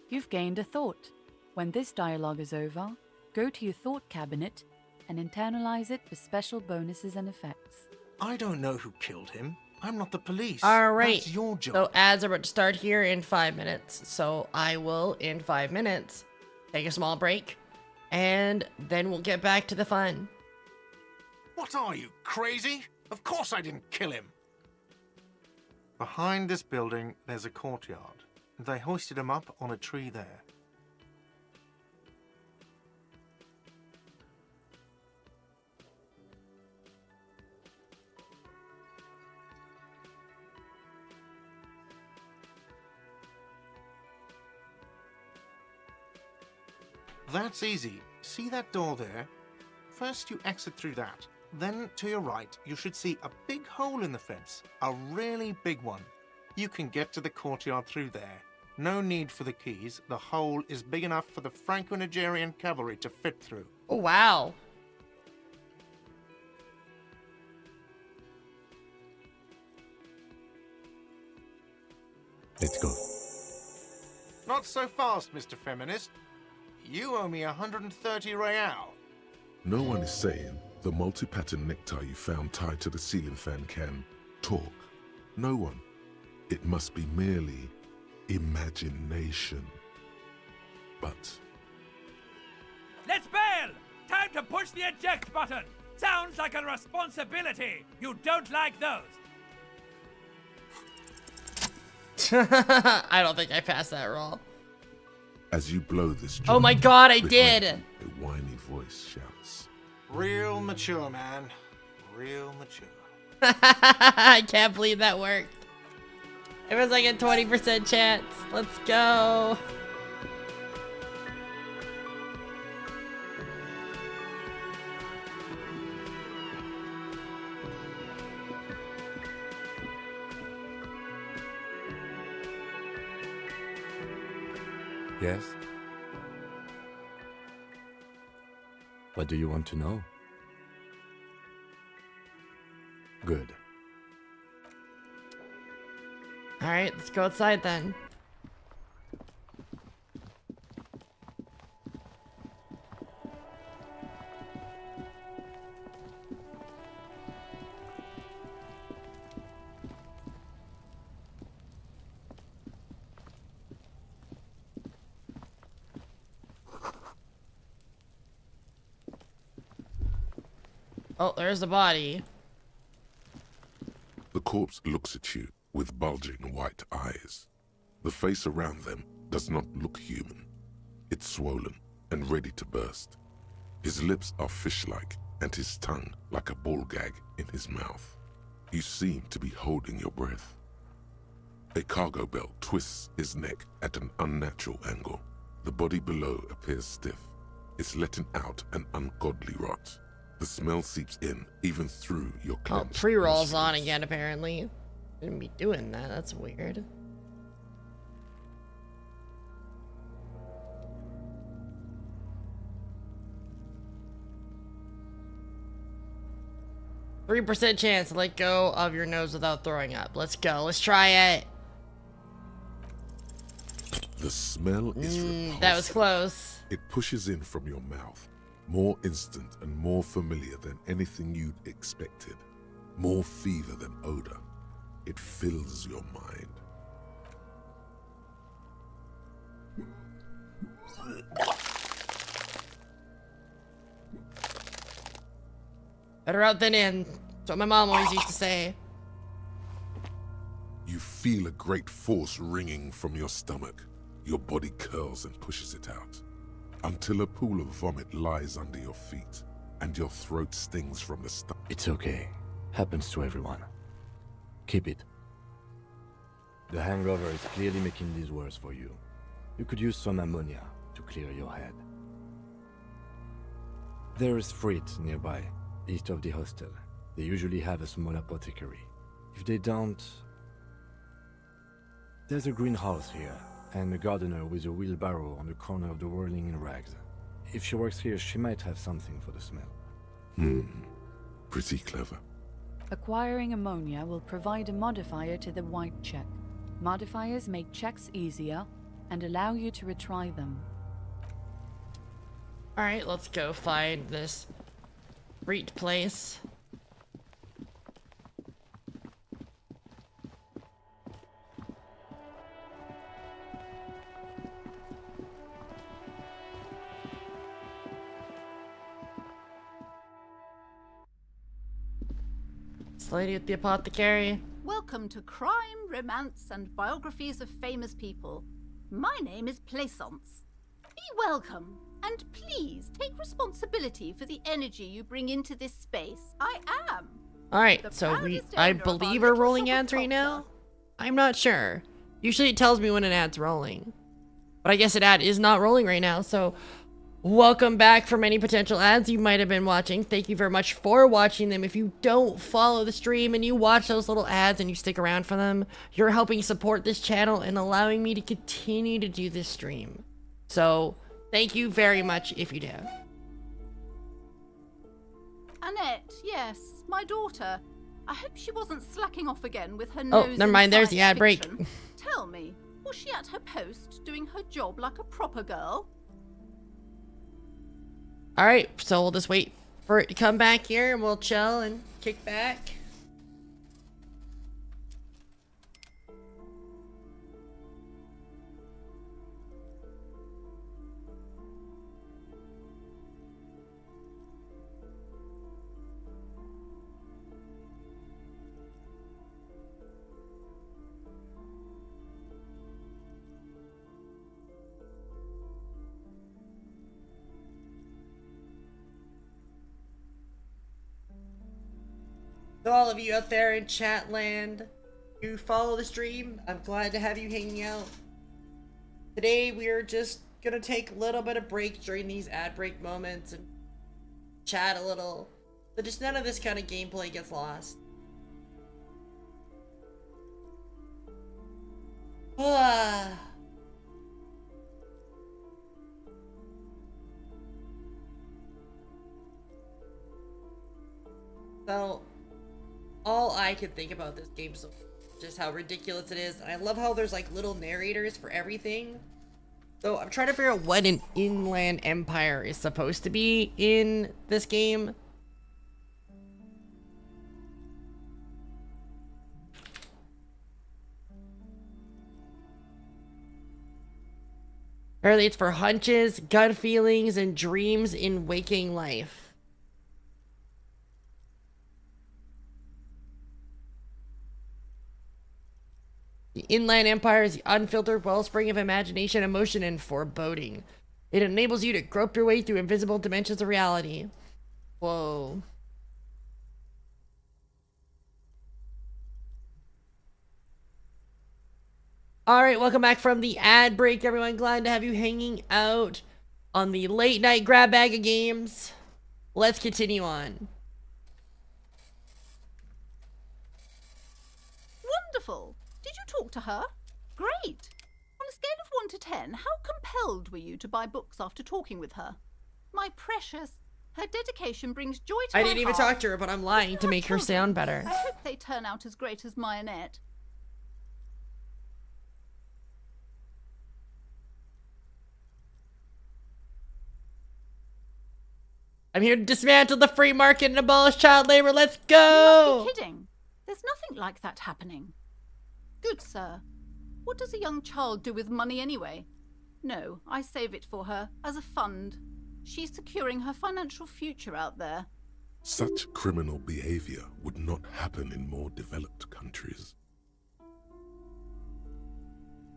You've gained a thought. When this dialogue is over, go to your thought cabinet and internalize it for special bonuses and effects. I don't know who killed him. I'm not the police. All right. That's your job. So ads are about to start here in 5 minutes. So I will, in 5 minutes, take a small break, and then we'll get back to the fun. What are you, crazy? Of course I didn't kill him. Behind this building, there's a courtyard. They hoisted him up on a tree there. That's easy. See that door there? First you exit through that. Then to your right, you should see a big hole in the fence. A really big one. You can get to the courtyard through there. No need for the keys. The hole is big enough for the Franco-Nigerian cavalry to fit through. Oh, wow. Let's go. Not so fast, Mr. Feminist. You owe me 130 real. No one is saying the multi-pattern necktie you found tied to the ceiling fan can talk. No one. It must be merely imagination. But Let's bail! Time to push the eject button! Sounds like a responsibility! You don't like those! I don't think I passed that roll. as you blow this Oh my joint, god, I behind did! you, a whiny voice shouts. Real mature, man. Real mature. I can't believe that worked. It was like a 20% chance. Let's go. Yes? What do you want to know? Good. Alright, let's go outside then. Oh, there's the body. The corpse looks at you with bulging white eyes. The face around them does not look human. It's swollen and ready to burst. His lips are fish-like and his tongue like a ball gag in his mouth. You seem to be holding your breath. A cargo belt twists his neck at an unnatural angle. The body below appears stiff. It's letting out an ungodly rot. The smell seeps in, even through your clenched pre-rolls on nostrils. again, apparently. Shouldn't be doing that. That's weird. %3 chance to let go of your nose without throwing up. Let's go. Let's try it. The smell is repulsive. That was close. It pushes in from your mouth, more instant and more familiar than anything you'd expected. More fever than odor. It fills your mind. Better out than in. That's what my mom always used to say. You feel a great force ringing from your stomach. Your body curls and pushes it out, until a pool of vomit lies under your feet, and your throat stings from the stomach. It's okay. Happens to everyone. Keep it. The hangover is clearly making this worse for you. You could use some ammonia to clear your head. There is Frit nearby, east of the hostel. They usually have a small apothecary. If they don't... There's a greenhouse here, and a gardener with a wheelbarrow on the corner of the whirling in rags. If she works here, she might have something for the smell. Pretty clever. Acquiring ammonia will provide a modifier to the white check. Modifiers make checks easier and allow you to retry them. Alright, let's go find this Reet place. This lady at the apothecary. Welcome to Crime, Romance, and Biographies of Famous People. My name is Plaisance. Be welcome, and please take responsibility for the energy you bring into this space. I am. Alright, so I believe we're rolling ads right now? I'm not sure. Usually it tells me when an ad's rolling. But I guess an ad is not rolling right now, so welcome back from any potential ads you might have been watching. Thank you very much for watching them. If you don't follow the stream and you watch those little ads and you stick around for them, you're helping support this channel and allowing me to continue to do this stream. So, thank you very much if you do. Annette, yes, my daughter. I hope she wasn't slacking off again with her nose. Oh, never mind, there's the ad break. Tell me, was she at her post doing her job like a proper girl? Alright, so we'll just wait for it to come back here and we'll chill and kick back. To all of you out there in chat land who follow the stream, I'm glad to have you hanging out. Today we are just gonna take a little bit of break during these ad break moments and chat a little, so just none of this kind of gameplay gets lost. So, all I could think about this game is just how ridiculous it is. And I love how there's like little narrators for everything. So I'm trying to figure out what an inland empire is supposed to be in this game. Apparently it's for hunches, gut feelings, and dreams in waking life. The Inland Empire is the unfiltered wellspring of imagination, emotion, and foreboding. It enables you to grope your way through invisible dimensions of reality. Whoa. Alright, welcome back from the ad break, everyone. Glad to have you hanging out on the late night grab bag of games. Let's continue on. Wonderful. Did you talk to her? Great. On a scale of 1 to 10, how compelled were you to buy books after talking with her? My precious, her dedication brings joy to my I didn't even heart. talk to her, but I'm lying to make her sound better. I hope they turn out as great as Mayonette. I'm here to dismantle the free market and abolish child labor. Let's You go! must be kidding. There's nothing like that happening. Good sir. What does a young child do with money anyway? No, I save it for her, as a fund. She's securing her financial future out there. Such criminal behavior would not happen in more developed countries.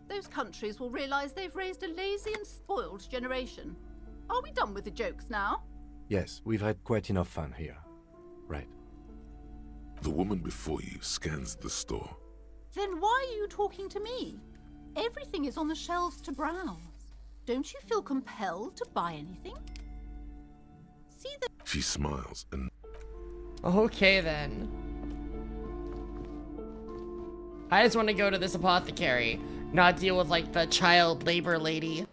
Those countries will realize they've raised a lazy and spoiled generation. Are we done with the jokes now? Yes, we've had quite enough fun here. Right. The woman before you scans the store. Then why are you talking to me? Everything is on the shelves to browse. Don't you feel compelled to buy anything? See the... She smiles and... Okay, then. I just want to go to this apothecary, not deal with, like, the child labor lady.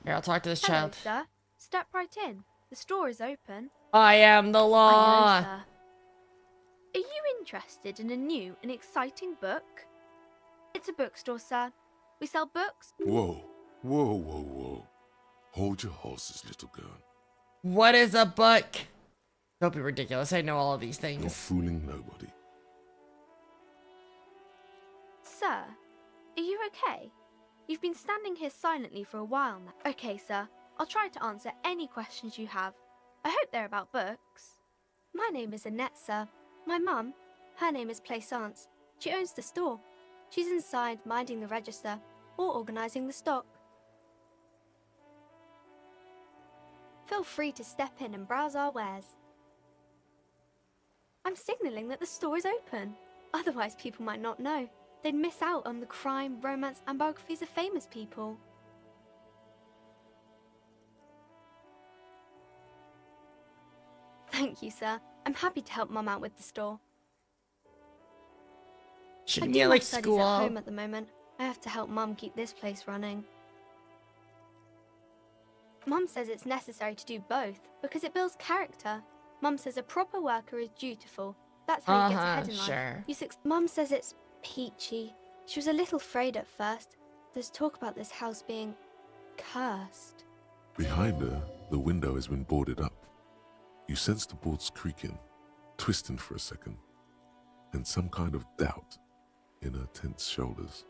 Here, I'll talk to this child. Hello, sir. Step right in. The store is open. I am the law. I know, sir. Are you interested in a new and exciting book? It's a bookstore, sir. We sell books. Whoa, whoa, whoa, whoa. Hold your horses, little girl. What is a book? Don't be ridiculous. I know all of these things. You're fooling nobody. Sir, are you okay? You've been standing here silently for a while now. Okay, sir. I'll try to answer any questions you have. I hope they're about books. My name is Annette, sir. My mum, her name is Plaisance. She owns the store. She's inside minding the register or organising the stock. Feel free to step in and browse our wares. I'm signalling that the store is open. Otherwise, people might not know. They'd miss out on the crime, romance, and biographies of famous people. Thank you, sir. I'm happy to help Mum out with the store. Shouldn't I be do at, my like, studies school. at home at the moment. I have to help Mum keep this place running. Mum says it's necessary to do both because it builds character. Mum says a proper worker is dutiful. That's how you get ahead in life. Sure. Mum says it's peachy. She was a little afraid at first. There's talk about this house being cursed. Behind her, the window has been boarded up. You sense the boards creaking, twisting for a second, and some kind of doubt in her tense shoulders.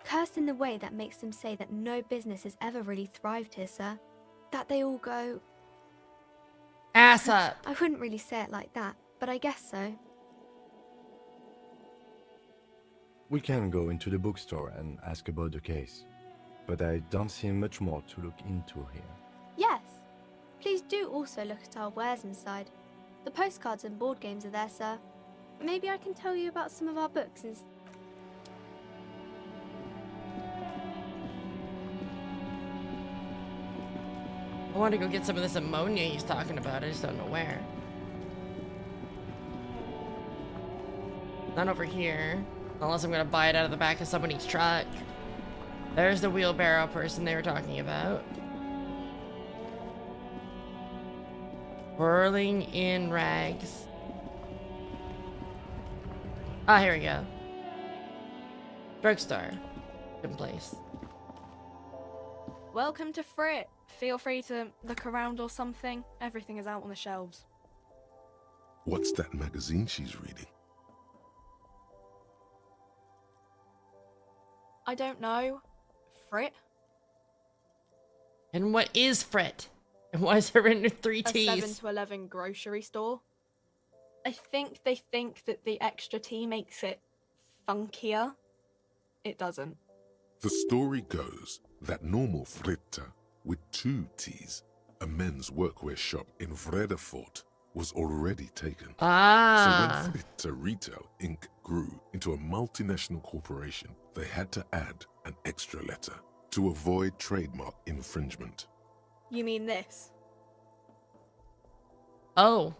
Cursed in the way that makes them say that no business has ever really thrived here, sir. That they all go... Ass up. I wouldn't really say it like that, but I guess so. We can go into the bookstore and ask about the case, but I don't see much more to look into here. Yes. Please do also look at our wares inside. The postcards and board games are there, sir. Maybe I can tell you about some of our books instead. I want to go get some of this ammonia he's talking about. I just don't know where. Not over here. Unless I'm going to buy it out of the back of somebody's truck. There's the wheelbarrow person they were talking about. Whirling in rags. Ah, here we go. Drugstore. Good place. Welcome to Frit. Feel free to look around or something. Everything is out on the shelves. What's that magazine she's reading? I don't know. Frit? And what is Frit? And why is there written with 3 A T's? 7 to 11 grocery store. I think they think that the extra T makes it funkier. It doesn't. The story goes that normal Fritta, with 2 T's, a men's workwear shop in Vredefort, was already taken. Ah. So when Fritta Retail Inc. grew into a multinational corporation, they had to add an extra letter to avoid trademark infringement. You mean this? Oh.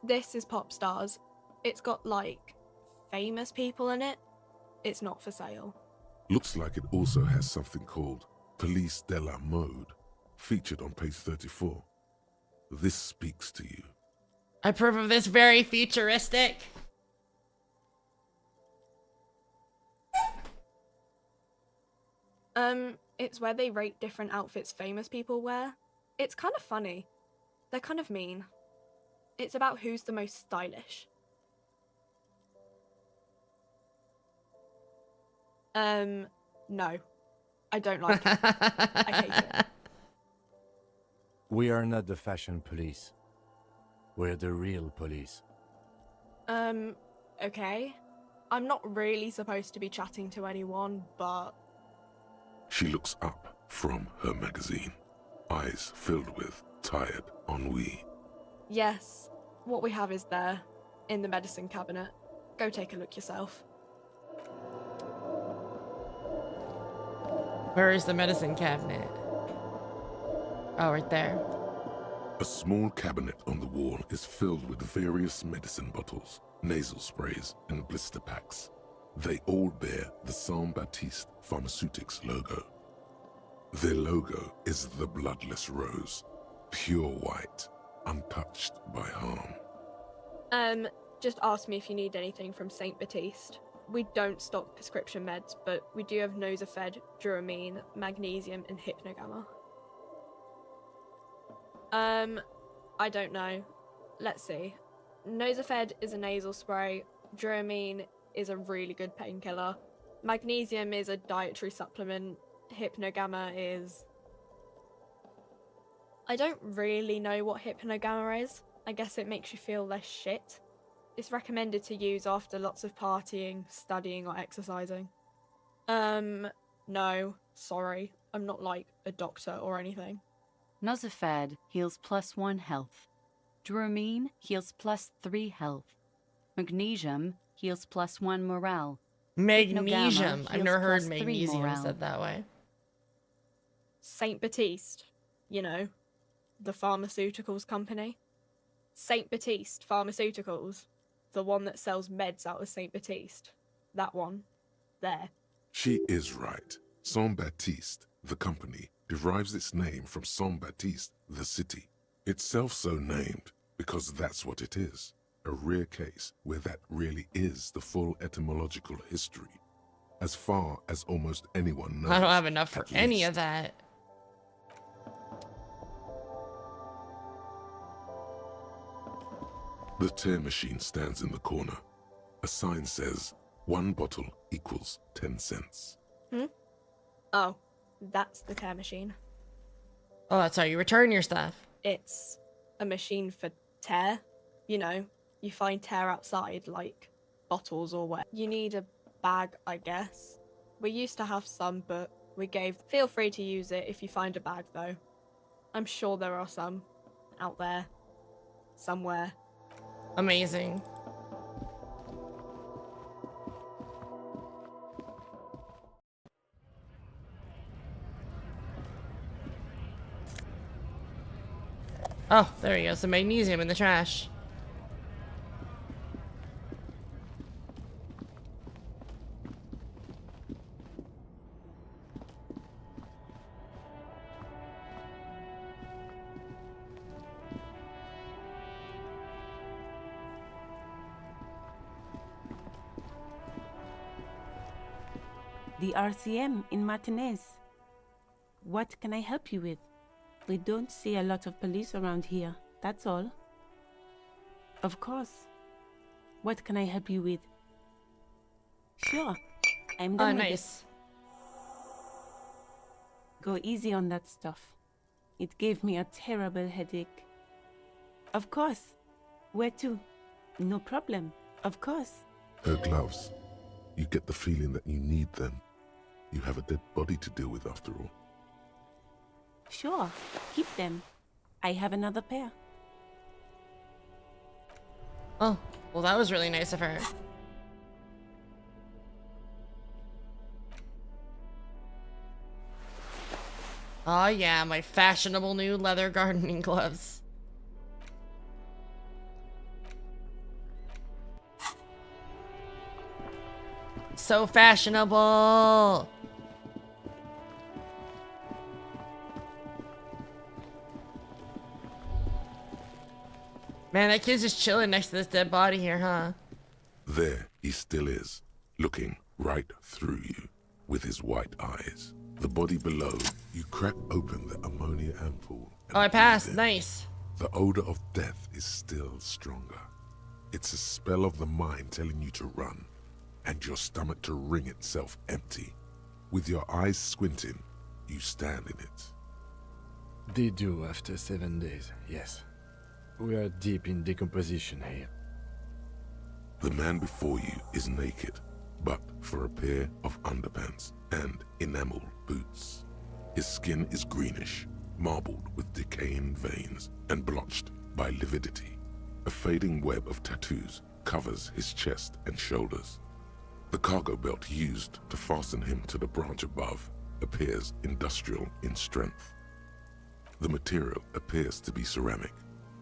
This is Pop Stars. It's got, like, famous people in it. It's not for sale. Looks like it also has something called Police de la Mode, featured on page 34. This speaks to you. I approve of this very futuristic. It's where they rate different outfits famous people wear. It's kind of funny. They're kind of mean. It's about who's the most stylish. No. I don't like it. I hate it. We are not the fashion police. We're the real police. Okay. I'm not really supposed to be chatting to anyone, but... She looks up from her magazine, eyes filled with tired ennui. Yes, what we have is there, in the medicine cabinet. Go take a look yourself. Where is the medicine cabinet? Oh, right there. A small cabinet on the wall is filled with various medicine bottles, nasal sprays, and blister packs. They all bear the Saint-Baptiste Pharmaceutics logo. Their logo is the bloodless rose, pure white, untouched by harm. Just ask me if you need anything from Saint Baptiste. We don't stock prescription meds, but we do have Nosafed, Duramine, Magnesium, and Hypnogamma. I don't know. Let's see. Nosafed is a nasal spray. Duramine is a really good painkiller. Magnesium is a dietary supplement. Hypnogamma is... I don't really know what Hypnogamma is. I guess it makes you feel less shit. It's recommended to use after lots of partying, studying, or exercising. No, sorry. I'm not like a doctor or anything. Nosafed heals +1 health. Duramine heals +3 health. Magnesium heals +1 morale. Magnesium. Hypnogamma I've never heard heals +3 magnesium morale. said that way. Saint Baptiste, you know, the pharmaceuticals company. Saint Baptiste Pharmaceuticals, the one that sells meds out of Saint Baptiste. That one. There. She is right. Saint-Baptiste, the company, derives its name from Saint-Baptiste, the city. Itself so named because that's what it is. A rare case where that really is the full etymological history. As far as almost anyone knows. I don't have enough for at any least. of that. The tear machine stands in the corner. A sign says, 1 bottle equals 10 cents. Oh, that's the tear machine. Oh, that's how you return your stuff. It's a machine for tear. You know, you find tear outside, like bottles or what. You need a bag, I guess. We used to have some, but we gave... Feel free to use it if you find a bag, though. I'm sure there are some out there. Somewhere. Amazing. Oh, there you go. Some magnesium in the trash. The RCM in Martinez. What can I help you with? We don't see a lot of police around here, that's all. Of course. What can I help you with? Sure, I'm done with nice. it. Go easy on that stuff. It gave me a terrible headache. Of course. Where to? No problem. Of course. Her gloves. You get the feeling that you need them. You have a dead body to deal with after all. Sure. Keep them. I have another pair. Oh, well, that was really nice of her. Oh yeah, my fashionable new leather gardening gloves. So fashionable. Man, that kid's just chilling next to this dead body here, huh? There he still is, looking right through you with his white eyes. The body below, you crack open the ammonia ampoule. Oh, I passed. Nice. The odor of death is still stronger. It's a spell of the mind telling you to run, and your stomach to wring itself empty. With your eyes squinting, you stand in it. They do after 7 days, yes. We are deep in decomposition here. The man before you is naked, but for a pair of underpants and enamel boots. His skin is greenish, marbled with decaying veins and blotched by lividity. A fading web of tattoos covers his chest and shoulders. The cargo belt used to fasten him to the branch above appears industrial in strength. The material appears to be ceramic.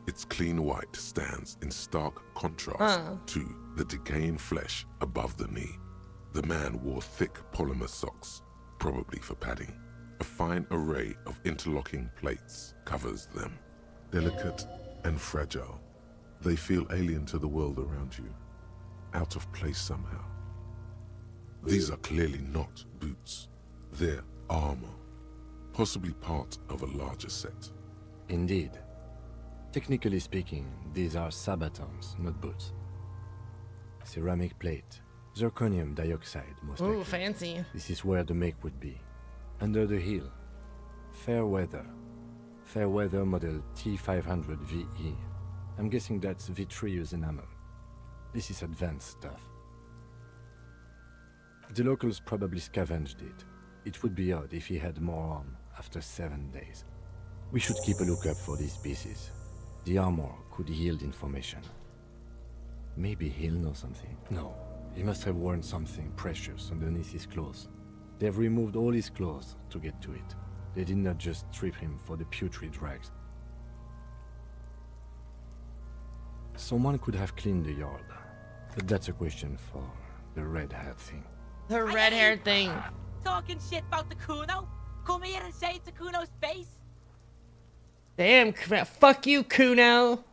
Its clean white stands in stark contrast to the decaying flesh above the knee. The man wore thick polymer socks, probably for padding. A fine array of interlocking plates covers them. Delicate and fragile, they feel alien to the world around you, out of place somehow. These are clearly not boots. They're armor, possibly part of a larger set. Indeed. Technically speaking, these are sabatons, not boots. Ceramic plate, zirconium dioxide, most likely. Ooh, fancy. This is where the make would be. Under the heel, fair weather. Fair weather model T500 VE. I'm guessing that's vitreous enamel. This is advanced stuff. The locals probably scavenged it. It would be odd if he had more on after 7 days. We should keep a lookout for these pieces. The armor could yield information. Maybe he'll know something. No, he must have worn something precious underneath his clothes. They've removed all his clothes to get to it. They did not just strip him for the putrid rags. Someone could have cleaned the yard, but that's a question for the red-haired thing. The red-haired thing. Talking shit about the Kuno? Come here and say it to Kuno's face? Damn, fuck you, Kuno.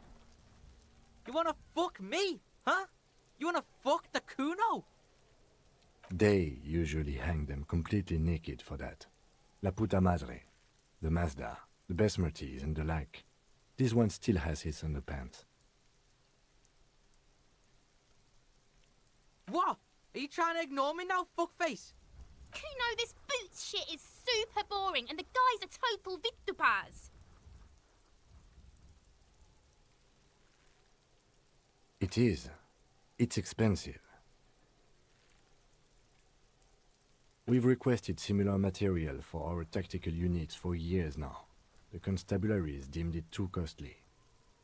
You wanna fuck me, huh? You wanna fuck the Kuno? They usually hang them completely naked for that. La puta madre, the Mazda, the Besmerties and the like. This one still has his underpants. What? Are you trying to ignore me now, fuckface? Kuno, this boots shit is super boring and the guy's a total Victopaz. It is. It's expensive. We've requested similar material for our tactical units for years now. The constabularies deemed it too costly.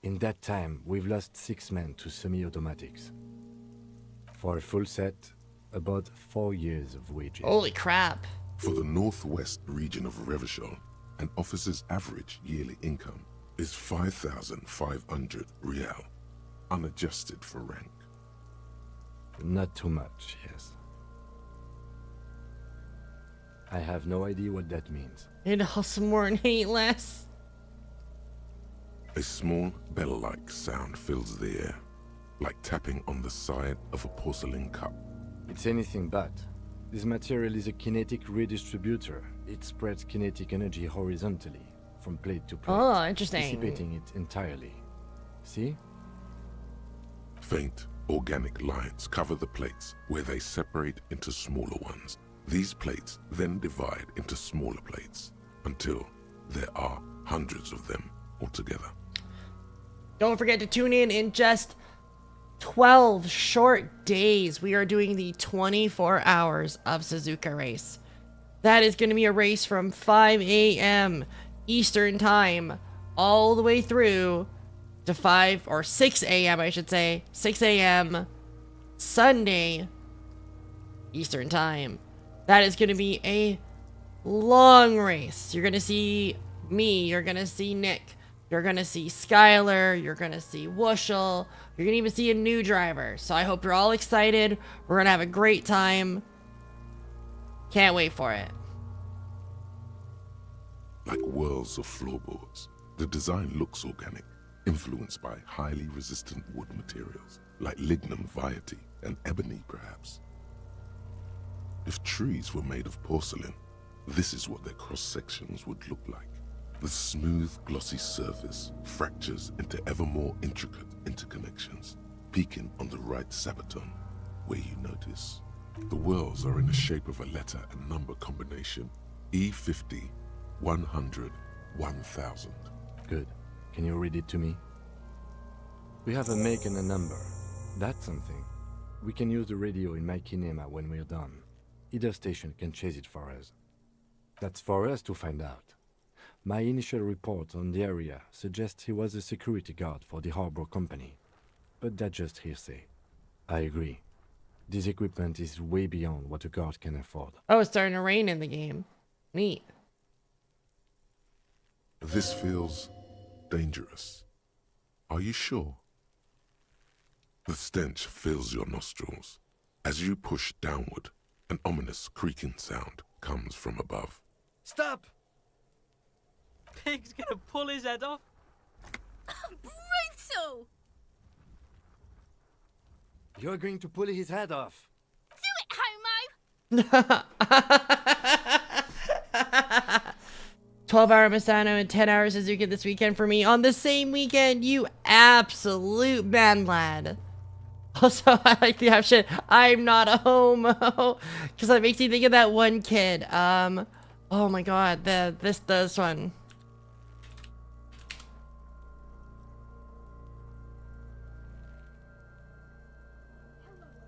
In that time, we've lost 6 men to semi-automatics. For a full set, about 4 years of wages. Holy crap. For the northwest region of Revachol, an officer's average yearly income is 5,500 real, unadjusted for rank. Not too much, yes. I have no idea what that means. Need to hustle more and hate less. A small bell-like sound fills the air, like tapping on the side of a porcelain cup. It's anything but. This material is a kinetic redistributor. It spreads kinetic energy horizontally, from plate to plate. Oh, interesting. Dissipating it entirely. See? Faint, organic lines cover the plates where they separate into smaller ones. These plates then divide into smaller plates until there are hundreds of them altogether. Don't forget to tune in just 12 short days, we are doing the 24 hours of Suzuka race. That is going to be a race from 5 a.m. Eastern Time all the way through to 6 a.m. I should say. 6 a.m. Sunday Eastern Time. That is going to be a long race. You're going to see me. You're going to see Nick. You're going to see Skylar. You're going to see Wooshel. You're going to even see a new driver. So I hope you're all excited. We're going to have a great time. Can't wait for it. Like whirls of floorboards, the design looks organic, influenced by highly resistant wood materials, like lignum vitae and ebony perhaps. If trees were made of porcelain, this is what their cross-sections would look like. The smooth, glossy surface fractures into ever more intricate interconnections, peaking on the right sabaton, where you notice. The whirls are in the shape of a letter and number combination, E50, 100, 1000. Good. Can you read it to me? We have a make and a number. That's something. We can use the radio in my kinema when we're done. Either station can chase it for us. That's for us to find out. My initial report on the area suggests he was a security guard for the harbor company. But that's just hearsay. I agree. This equipment is way beyond what a guard can afford. Oh, it's starting to rain in the game. Neat. This feels dangerous. Are you sure? The stench fills your nostrils. As you push downward, an ominous creaking sound comes from above. Stop! Pig's gonna pull his head off. Brutal! You're going to pull his head off. Do it, homo! 12-hour Misano and 10 hours Suzuki this weekend for me. On the same weekend, you absolute man lad. Also, I like the option, I'm not a homo. Because that makes me think of that one kid. Oh my god, this one.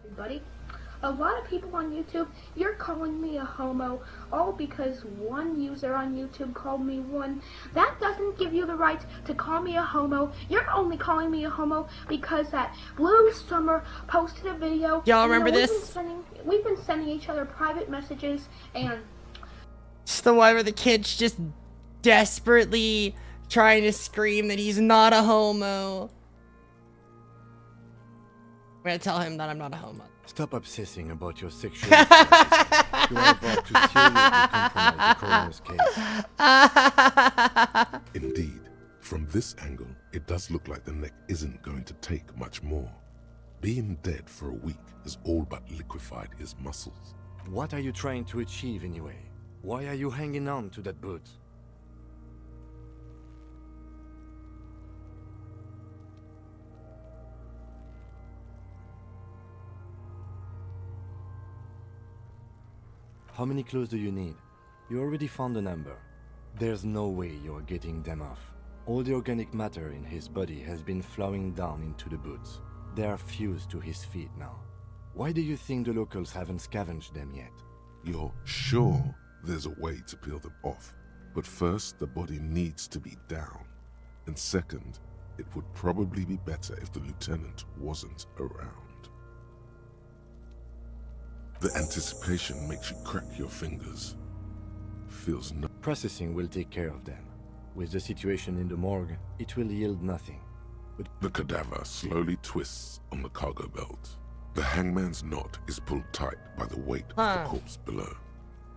Everybody, a lot of people on YouTube, you're calling me a homo, all because one user on YouTube called me one. That doesn't give you the right to call me a homo. You're only calling me a homo because that Blue Summer posted a video. Y'all remember this? We've been sending each other private messages, and It's the one where the kid's just desperately trying to scream that he's not a homo. I'm gonna tell him that I'm not a homo. Stop obsessing about your sexual preferences. You are about to seriously compromise the coroner's case. Indeed, from this angle, it does look like the neck isn't going to take much more. Being dead for a week has all but liquefied his muscles. What are you trying to achieve anyway? Why are you hanging on to that boot? How many clues do you need? You already found the number. There's no way you're getting them off. All the organic matter in his body has been flowing down into the boots. They are fused to his feet now. Why do you think the locals haven't scavenged them yet? You're sure there's a way to peel them off, but first the body needs to be down. And second, it would probably be better if the lieutenant wasn't around. The anticipation makes you crack your fingers. Feels no— Processing will take care of them. With the situation in the morgue, it will yield nothing. But the cadaver slowly twists on the cargo belt. The hangman's knot is pulled tight by the weight of the corpse below.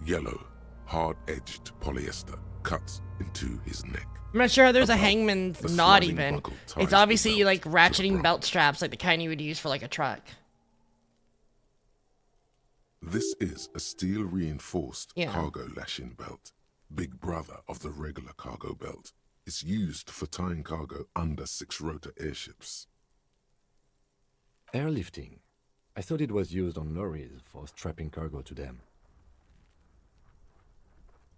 Yellow, hard-edged polyester cuts into his neck. I'm not sure how there's a Above, hangman's the knot sliding even. buckle ties It's the obviously belt like to the ratcheting bra. belt straps like the kind you would use for like a truck. This is a steel-reinforced Yeah. cargo lashing belt, big brother of the regular cargo belt. It's used for tying cargo under six-rotor airships. airlifting. I thought it was used on lorries for strapping cargo to them.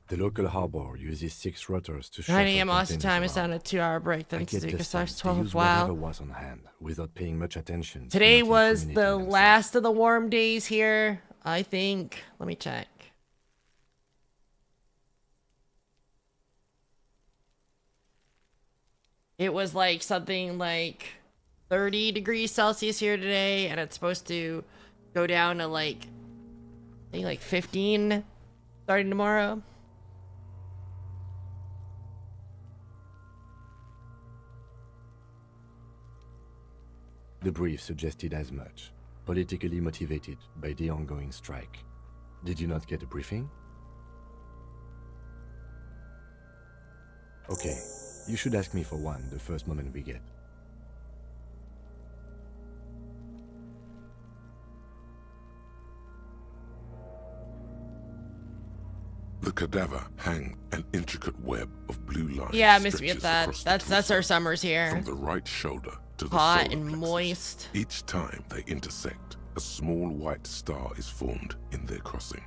The local harbor uses 6 rotors to 9 shuffle a.m. Austin containers time is around. down a 2-hour break. I Then get Suzuka the starts sense they 12. use Wow. whatever was on hand without paying much attention. to Today not was incriminating the themselves. last of the warm days here, I think. Let me check. It was like something like 30 degrees Celsius here today, and it's supposed to go down to like, I think like 15 starting tomorrow. The brief suggested as much, politically motivated by the ongoing strike. Did you not get a briefing? Okay, you should ask me for one the first moment we get. The cadaver hang an intricate web of blue lines. Yeah, I miss me at stretches that. across the That's our torso, summers here. From the right shoulder to the Hot solar and plexus. moist. Each time they intersect, a small white star is formed in their crossing.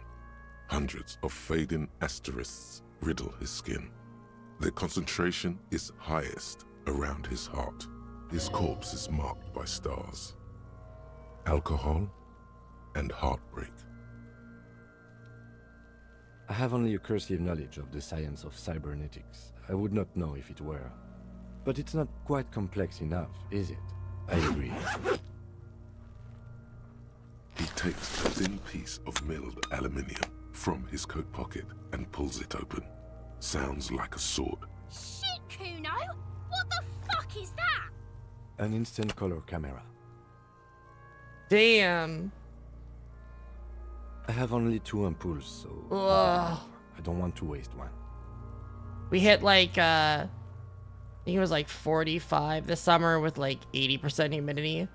Hundreds of fading asterisks riddle his skin. Their concentration is highest around his heart. His corpse is marked by stars, alcohol, and heartbreak. I have only a cursive knowledge of the science of cybernetics. I would not know if it were. But it's not quite complex enough, is it? I agree. He takes a thin piece of milled aluminium from his coat pocket and pulls it open. Sounds like a sword. Shit, Kuno! What the fuck is that? An instant color camera. Damn. I have only 2 ampoules, so Ugh. I don't want to waste one. We hit like, I think it was like 45 this summer with like 80% humidity.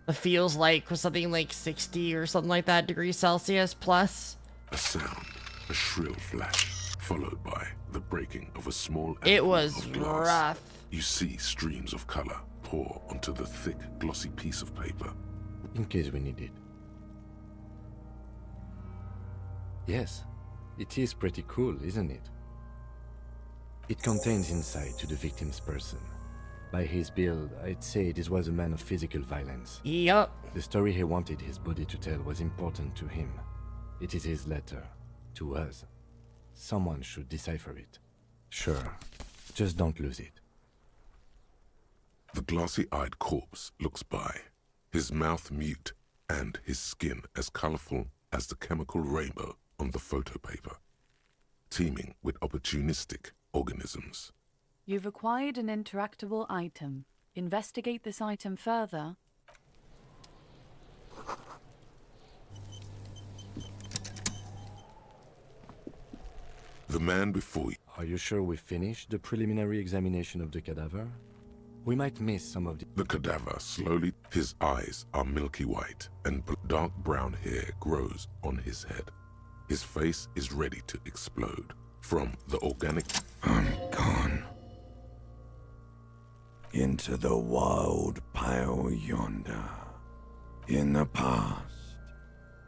It feels like was something like 60 or something like that degrees Celsius plus. A sound, a shrill flash, followed by the breaking of a small It ampoule was of glass. rough. You see streams of color pour onto the thick, glossy piece of paper. In case we need it. Yes, it is pretty cool, isn't it? It contains insight to the victim's person. By his build, I'd say this was a man of physical violence. Yup. The story he wanted his body to tell was important to him. It is his letter. To us. Someone should decipher it. Sure. Just don't lose it. The glossy-eyed corpse looks by, his mouth mute and his skin as colorful as the chemical rainbow on the photo paper, teeming with opportunistic organisms. You've acquired an interactable item. Investigate this item further. The man before you. Are you sure we finished the preliminary examination of the cadaver? We might miss some of the... The cadaver slowly, his eyes are milky white, and dark brown hair grows on his head. His face is ready to explode from the organic... I'm gone. Into the wild pale yonder. In the past.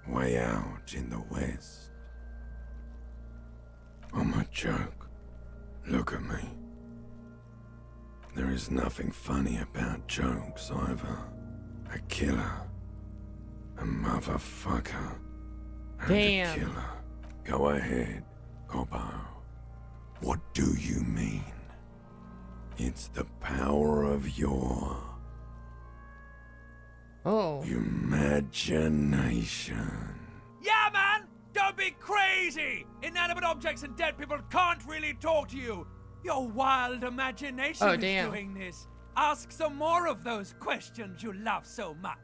Way out in the west. I'm a joke. Look at me. There is nothing funny about jokes either. A killer. A motherfucker. And Damn. a killer. Go ahead, Gobbo. What do you mean? It's the power of your... imagination. Yeah, man! Don't be crazy! Inanimate objects and dead people can't really talk to you. Your wild imagination is damn. doing this. Ask some more of those questions you love so much.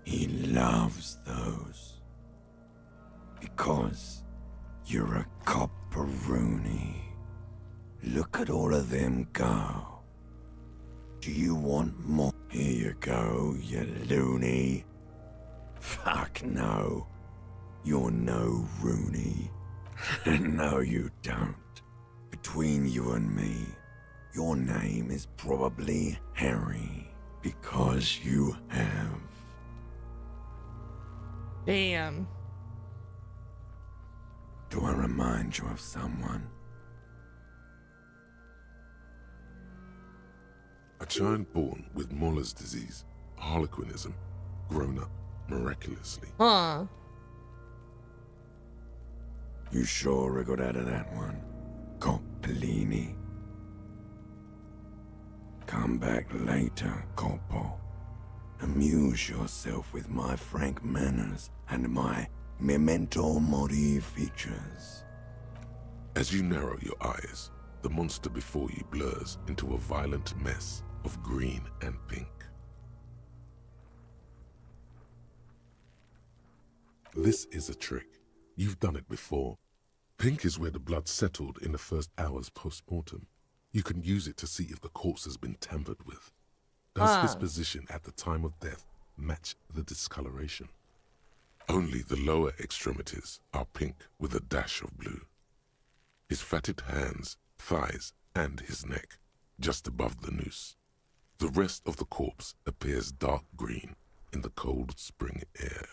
He loves those. Because you're a copperoonie. Look at all of them go. Do you want more? Here you go, you loony. Fuck no. You're no Rooney. No, you don't. Between you and me, your name is probably Harry. Because you have. Damn. Do I remind you of someone? A child born with Muller's disease, harlequinism, grown up miraculously. Huh. You sure got out of that one, Coppolini? Come back later, Coppo. Amuse yourself with my frank manners and my memento mori features. As you narrow your eyes, the monster before you blurs into a violent mess of green and pink. This is a trick. You've done it before. Pink is where the blood settled in the first hours post-mortem. You can use it to see if the corpse has been tampered with. Does his position at the time of death match the discoloration? Only the lower extremities are pink with a dash of blue. His fatted hands, thighs, and his neck, just above the noose. The rest of the corpse appears dark green in the cold spring air.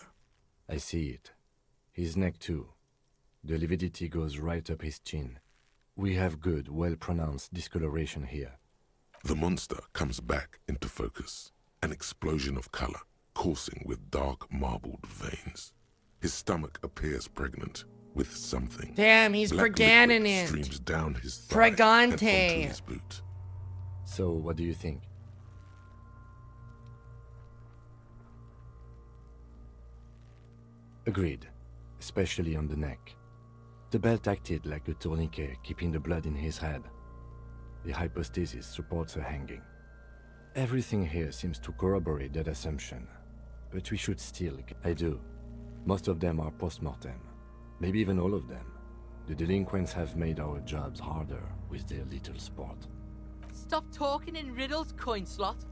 I see it. His neck too. The lividity goes right up his chin. We have good, well-pronounced discoloration here. The monster comes back into focus, an explosion of color, coursing with dark marbled veins. His stomach appears pregnant with something. Damn, he's Black pregnant liquid it. streams down his thigh and onto Pregante. his boot. So, what do you think? Agreed, especially on the neck. The belt acted like a tourniquet, keeping the blood in his head. The hypostasis supports a hanging. Everything here seems to corroborate that assumption, but we should still... I do. Most of them are post-mortem. Maybe even all of them. The delinquents have made our jobs harder with their little sport. Stop talking in riddles, coin slot.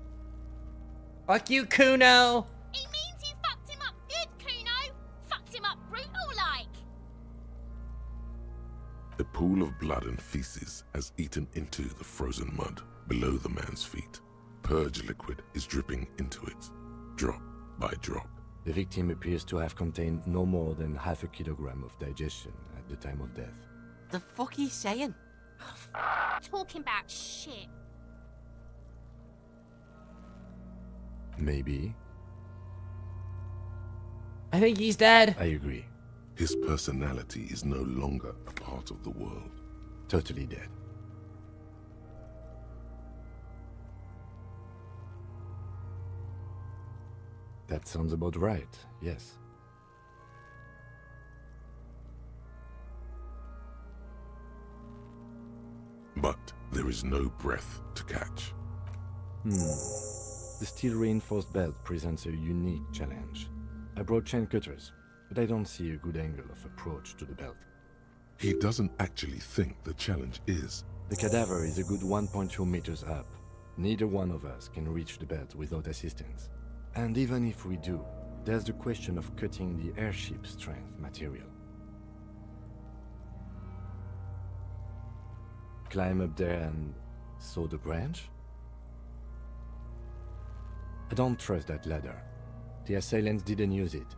Fuck you, Kuno. It means you fucked him up good, Kuno. Fucked him up brutal like. A pool of blood and feces has eaten into the frozen mud below the man's feet. Purge liquid is dripping into it, drop by drop. The victim appears to have contained no more than half a kilogram of digestion at the time of death. The fuck he's saying? Talking about shit. Maybe. I think he's dead. I agree. His personality is no longer a part of the world. Totally dead. That sounds about right, yes. But there is no breath to catch. The steel-reinforced belt presents a unique challenge. I brought chain cutters, but I don't see a good angle of approach to the belt. He doesn't actually think the challenge is. The cadaver is a good 1.2 meters up. Neither one of us can reach the belt without assistance. And even if we do, there's the question of cutting the airship strength material. Climb up there and saw the branch? I don't trust that ladder. The assailants didn't use it.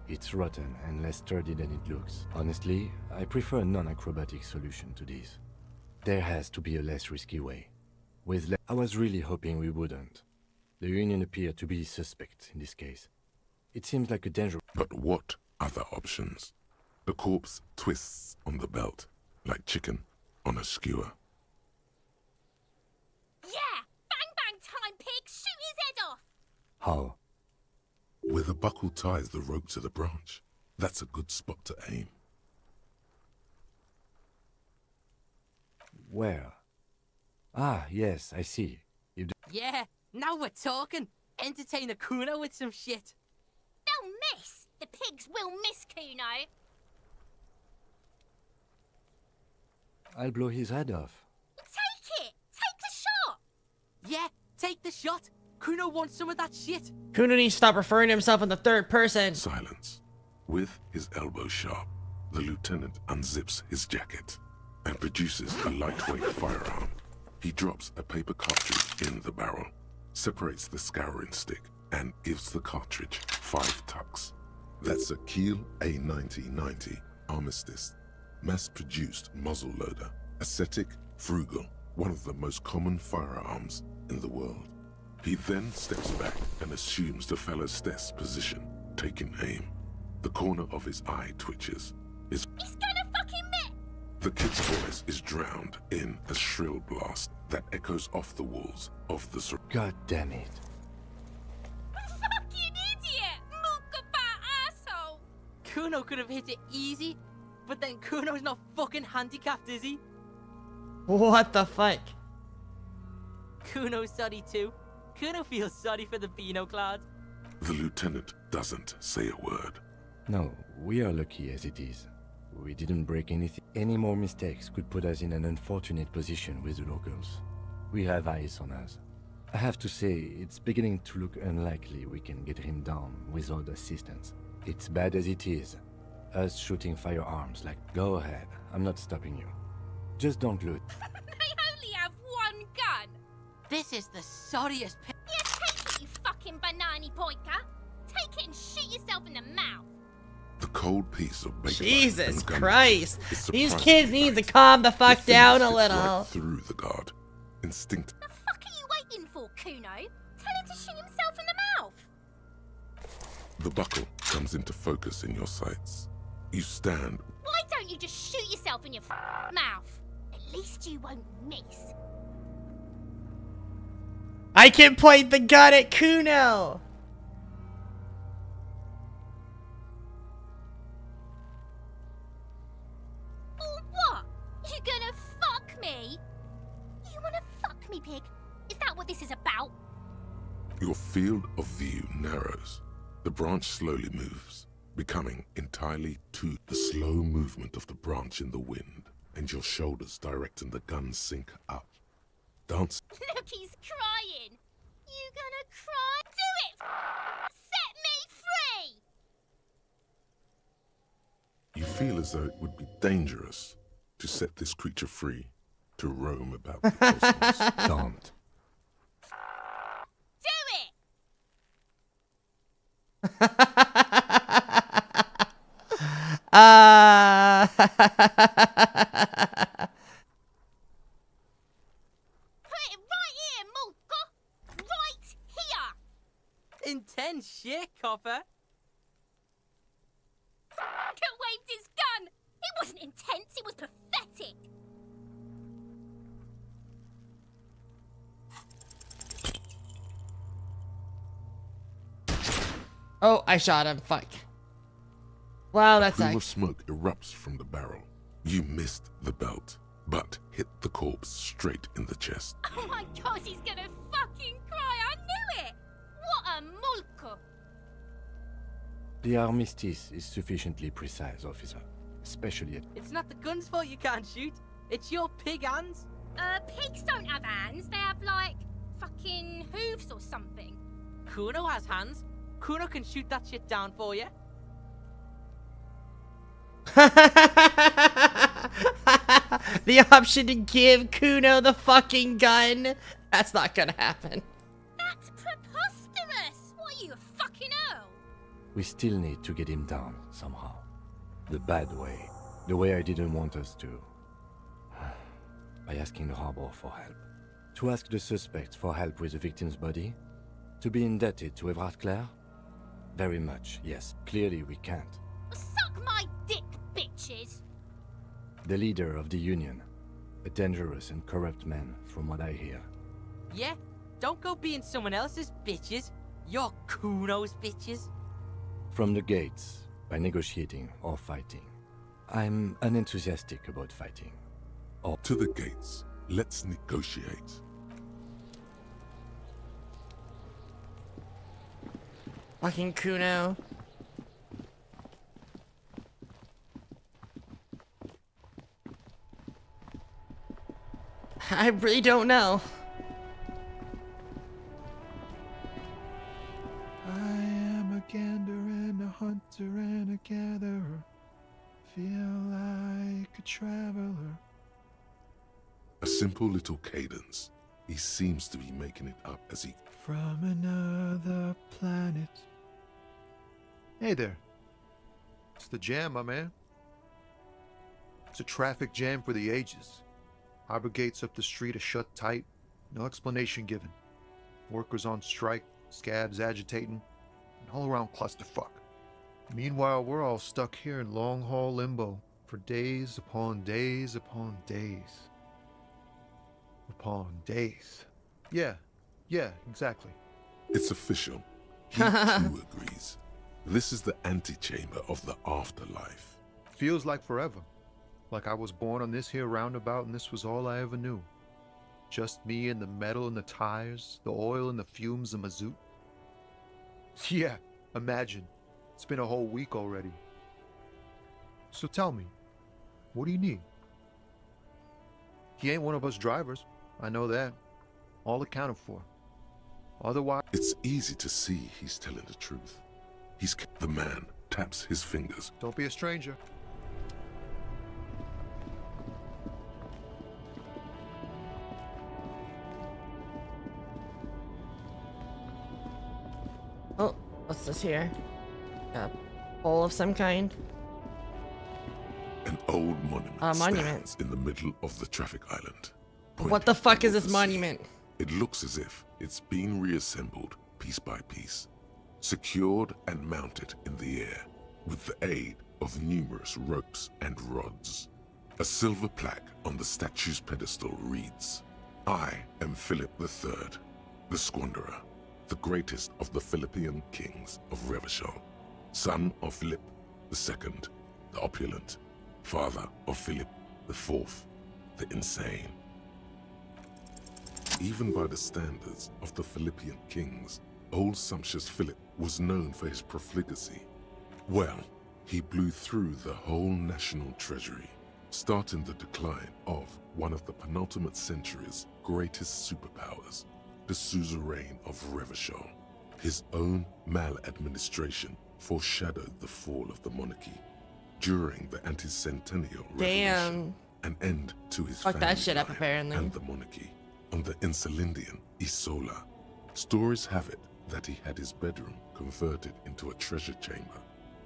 It's rotten and less sturdy than it looks. Honestly, I prefer a non-acrobatic solution to this. There has to be a less risky way. I was really hoping we wouldn't. The Union appeared to be suspect in this case. It seems like a danger. But what other options? The corpse twists on the belt, like chicken on a skewer. Yeah! Bang bang time, pig! Shoot his head off! How? Where the buckle ties the rope to the branch. That's a good spot to aim. Where? Ah, yes, I see. Yeah, now we're talking. Entertain a Kuno with some shit. They'll miss! The pigs will miss Kuno! I'll blow his head off. Take it! Take the shot! Yeah, take the shot. Kuno wants some of that shit. Kuno needs to stop referring to himself in the third person. Silence. With his elbow sharp, the lieutenant unzips his jacket and produces a lightweight firearm. He drops a paper cartridge in the barrel, separates the scouring stick, and gives the cartridge 5 tucks. That's a Kiel A9090 Armistice, mass-produced muzzleloader, ascetic, frugal, one of the most common firearms in the world. He then steps back and assumes the fellow's desk position, taking aim. The corner of his eye twitches. He's gonna fucking miss! The kid's voice is drowned in a shrill blast that echoes off the walls of the God damn it. Fucking idiot! Mookabat asshole! Kuno could have hit it easy, but then Kuno's not fucking handicapped, is he? What the fuck? Kuno's sorry too. Kuno feels sorry for the Beano Cloud. The lieutenant doesn't say a word. No, we are lucky as it is. We didn't break anything. Any more mistakes could put us in an unfortunate position with the locals. We have eyes on us. I have to say, it's beginning to look unlikely we can get him down without assistance. It's bad as it is. Us shooting firearms like, go ahead, I'm not stopping you. Just don't loot. They only have one gun! This is the sorriest Yeah, take it, you fucking banana poika! Take it and shoot yourself in the mouth! The cold piece of bacon. Jesus Christ! These kids need to calm the fuck down a little. Right through the guard. Instinct. The fuck are you waiting for, Kuno? Tell him to shoot himself in the mouth! The buckle comes into focus in your sights. You stand. Why don't you just shoot yourself in your mouth? At least you won't miss. I can point the gun at Kuno! Or what? You gonna fuck me? You wanna fuck me, pig? Is that what this is about? Your field of view narrows. The branch slowly moves, becoming entirely to the slow movement of the branch in the wind, and your shoulders directing the gun sink up. Dance. Look, he's crying. You gonna cry? Do it! Set me free! You feel as though it would be dangerous to set this creature free to roam about the cosmos. Don't. Do it! Put it right here, Mulka! Right here! intense shit, Copper. Fucker waved his gun! It wasn't intense, it was pathetic! Oh, I shot him. Fuck. Wow, that's A plume like... of smoke erupts from the barrel. You missed the belt, but hit the corpse straight in the chest. Oh my god, he's gonna fucking cry! I knew it! What a mulko! The armistice is sufficiently precise, officer. Especially at... It's not the gun's fault you can't shoot. It's your pig hands. Pigs don't have hands. They have, like, fucking hooves or something. Kuno has hands. Kuno can shoot that shit down for you. The option to give Kuno the fucking gun? That's not gonna happen. That's preposterous! What are you, a fucking earl? We still need to get him down, somehow. The bad way. The way I didn't want us to. By asking the harbor for help. To ask the suspects for help with the victim's body. To be indebted to Everard Clare? Very much, yes. Clearly we can't. Suck my dick, bitches! The leader of the Union. A dangerous and corrupt man, from what I hear. Yeah? Don't go being someone else's bitches. You're Kuno's bitches. From the gates, by negotiating or fighting. I'm unenthusiastic about fighting. Or to the gates. Let's negotiate. Fucking Kuno. I really don't know. I am a gander and a hunter and a gatherer. Feel like a traveler. A simple little cadence. He seems to be making it up as he... From another planet. Hey there. It's the jam, my man. It's a traffic jam for the ages. Harbor gates up the street are shut tight, no explanation given. Workers on strike, scabs agitating, an all-around clusterfuck. Meanwhile, we're all stuck here in long-haul limbo for days upon days upon days. Upon days. Yeah, exactly. It's official. He too agrees. This is the antechamber of the afterlife. Feels like forever. Like I was born on this here roundabout and this was all I ever knew. Just me and the metal and the tires, the oil and the fumes of mazout. Yeah, imagine. It's been a whole week already. So tell me, what do you need? He ain't one of us drivers. I know that. All accounted for. Otherwise... It's easy to see he's telling the truth. The man taps his fingers. Don't be a stranger. Oh, what's this here? A bowl of some kind? An old monument monument. stands in the middle of the traffic island. What the fuck is this monument? It looks as if it's been reassembled piece by piece, secured and mounted in the air with the aid of numerous ropes and rods. A silver plaque on the statue's pedestal reads, "I am Philip III, the Squanderer, the greatest of the Philippian kings of Revachol, son of Philip II, the opulent, father of Philip IV, the insane." Even by the standards of the Philippian kings, old sumptuous Philip was known for his profligacy. Well, he blew through the whole national treasury, starting the decline of one of the penultimate century's greatest superpowers, the suzerain of Revachol. His own maladministration foreshadowed the fall of the monarchy. During the anti-centennial revolution, an end to his Fuck family that shit up, line apparently. and the monarchy. On the Insulindian Isola, stories have it that he had his bedroom converted into a treasure chamber,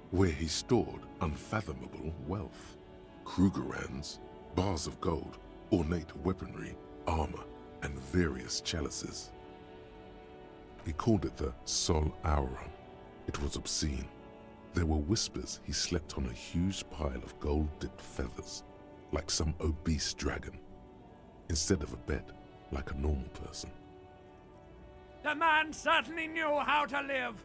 where he stored unfathomable wealth. Krugerrands, bars of gold, ornate weaponry, armor, and various chalices. He called it the Sol Aurum. It was obscene. There were whispers he slept on a huge pile of gold-dipped feathers, like some obese dragon, instead of a bed, like a normal person. The man certainly knew how to live.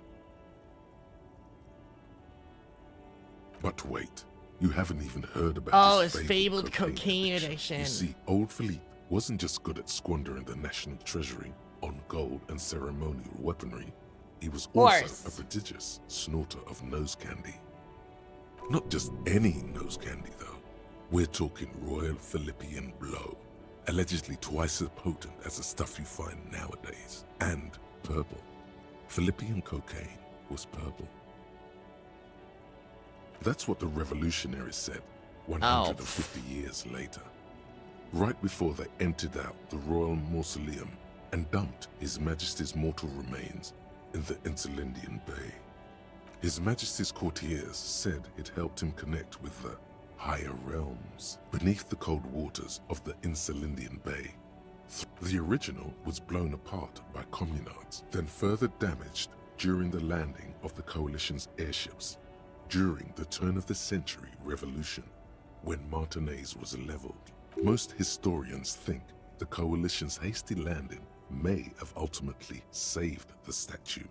But wait, you haven't even heard about Oh, his his fabled cocaine addiction. You see, old Philippe wasn't just good at squandering the national treasury on gold and ceremonial weaponry. He was also a prodigious snorter of nose candy. Not just any nose candy, though. We're talking Royal Philippian Blow, allegedly twice as potent as the stuff you find nowadays, and purple. Philippian cocaine was purple. That's what the revolutionaries said 150 years later, right before they emptied out the royal mausoleum and dumped His Majesty's mortal remains in the Insulindian Bay. His Majesty's courtiers said it helped him connect with the higher realms beneath the cold waters of the Insulindian Bay. The original was blown apart by communards, then further damaged during the landing of the coalition's airships during the turn-of-the-century revolution, when Martinez was leveled. Most historians think the coalition's hasty landing may have ultimately saved the statue.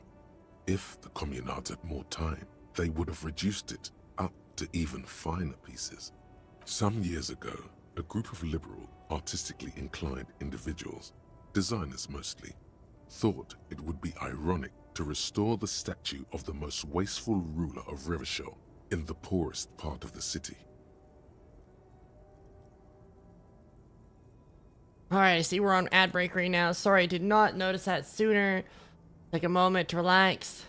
If the communards had more time, they would have reduced it up to even finer pieces. Some years ago, a group of liberal, artistically inclined individuals, designers mostly, thought it would be ironic to restore the statue of the most wasteful ruler of Revachol in the poorest part of the city. Alright, I see we're on ad break right now. Sorry, I did not notice that sooner. Take a moment to relax.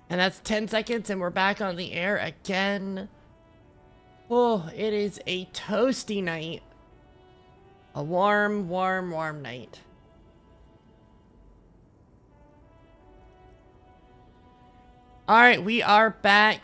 And that's 10 seconds and we're back on the air again. Oh, it is a toasty night. A warm, warm, warm night. Alright, we are back.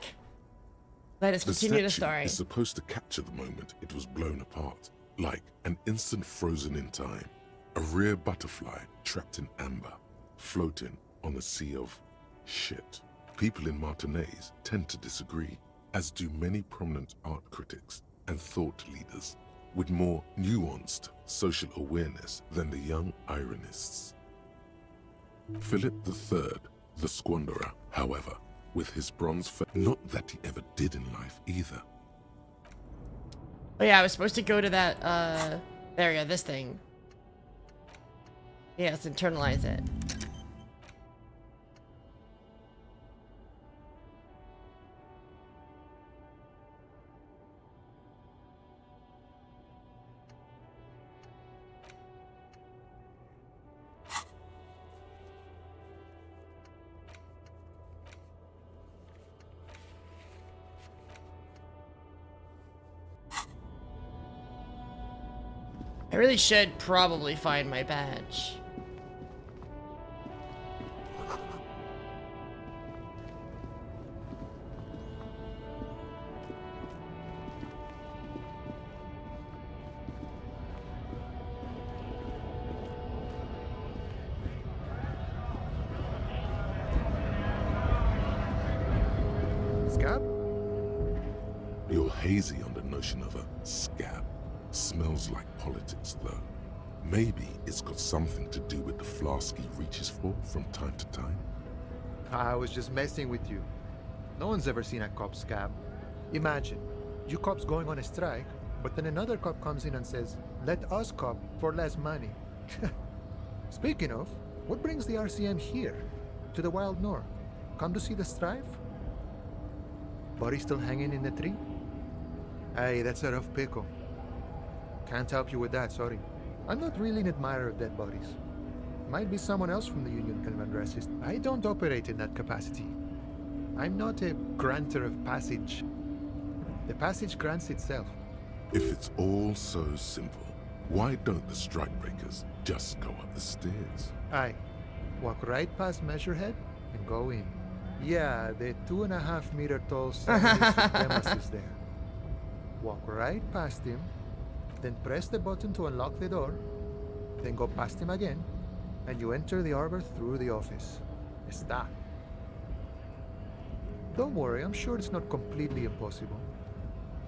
Let us continue the story. Is supposed to capture the moment it was blown apart, like an instant frozen in time. A rare butterfly trapped in amber, floating on a sea of shit. People in Martinez tend to disagree, as do many prominent art critics and thought leaders with more nuanced social awareness than the young ironists. Philip III, the squanderer, however, with his bronze not that he ever did in life either. Oh yeah, I was supposed to go to that, there we go, this thing. Yeah, let's internalize it. I really should probably find my badge. Scab? You're hazy on the notion of a scab. Smells like politics, though. Maybe it's got something to do with the flask he reaches for from time to time. I was just messing with you. No one's ever seen a cop scab. Imagine, you cops going on a strike, but then another cop comes in and says, let us cop for less money. Speaking of, what brings the RCM here? To the Wild North? Come to see the strife? Body still hanging in the tree? Hey, that's a rough pickle. Can't help you with that, sorry. I'm not really an admirer of dead bodies. Might be someone else from the Union can address it. I don't operate in that capacity. I'm not a granter of passage. The passage grants itself. If it's all so simple, why don't the strikebreakers just go up the stairs? Aye. Walk right past Measurehead and go in. Yeah, the 2.5 meter tall supremacist there. Walk right past him, then press the button to unlock the door, then go past him again, and you enter the arbor through the office. Está. Don't worry, I'm sure it's not completely impossible.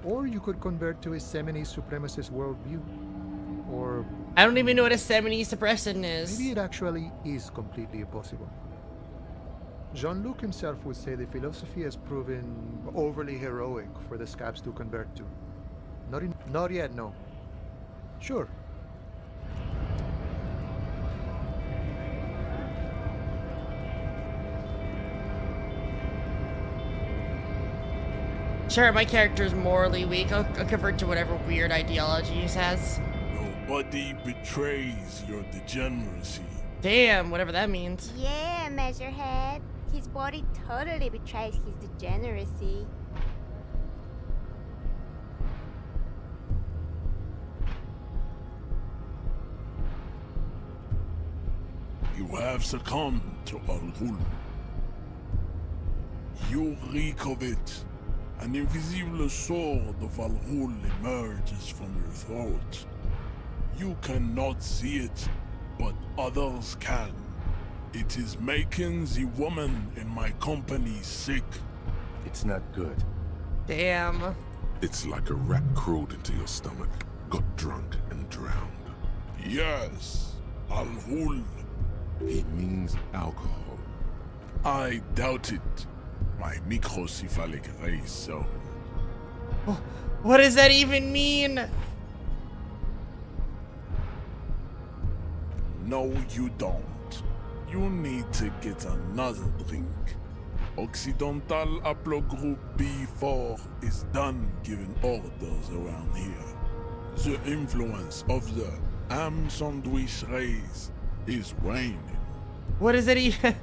Or you could convert to a Semini supremacist worldview. Or... I don't even know what a Semini suppression is. Maybe it actually is completely impossible. Jean-Luc himself would say the philosophy has proven overly heroic for the scabs to convert to. Not yet, no. Sure. Sure, my character's morally weak. I'll convert to whatever weird ideology he has. Nobody betrays your degeneracy. Damn, whatever that means. Yeah, Measurehead. His body totally betrays his degeneracy. You have succumbed to Al-Ghul. You reek of it. An invisible sword of Al-Ghul emerges from your throat. You cannot see it, but others can. It is making the woman in my company sick. It's not good. Damn. It's like a rat crawled into your stomach, got drunk and drowned. Yes, Al-Ghul. He means alcohol. I doubt it. My microcephalic race, so... What does that even mean? No, you don't. You need to get another drink. Occidental Haplogroup B4 is done giving orders around here. The influence of the ham sandwich race is waning. What is it even?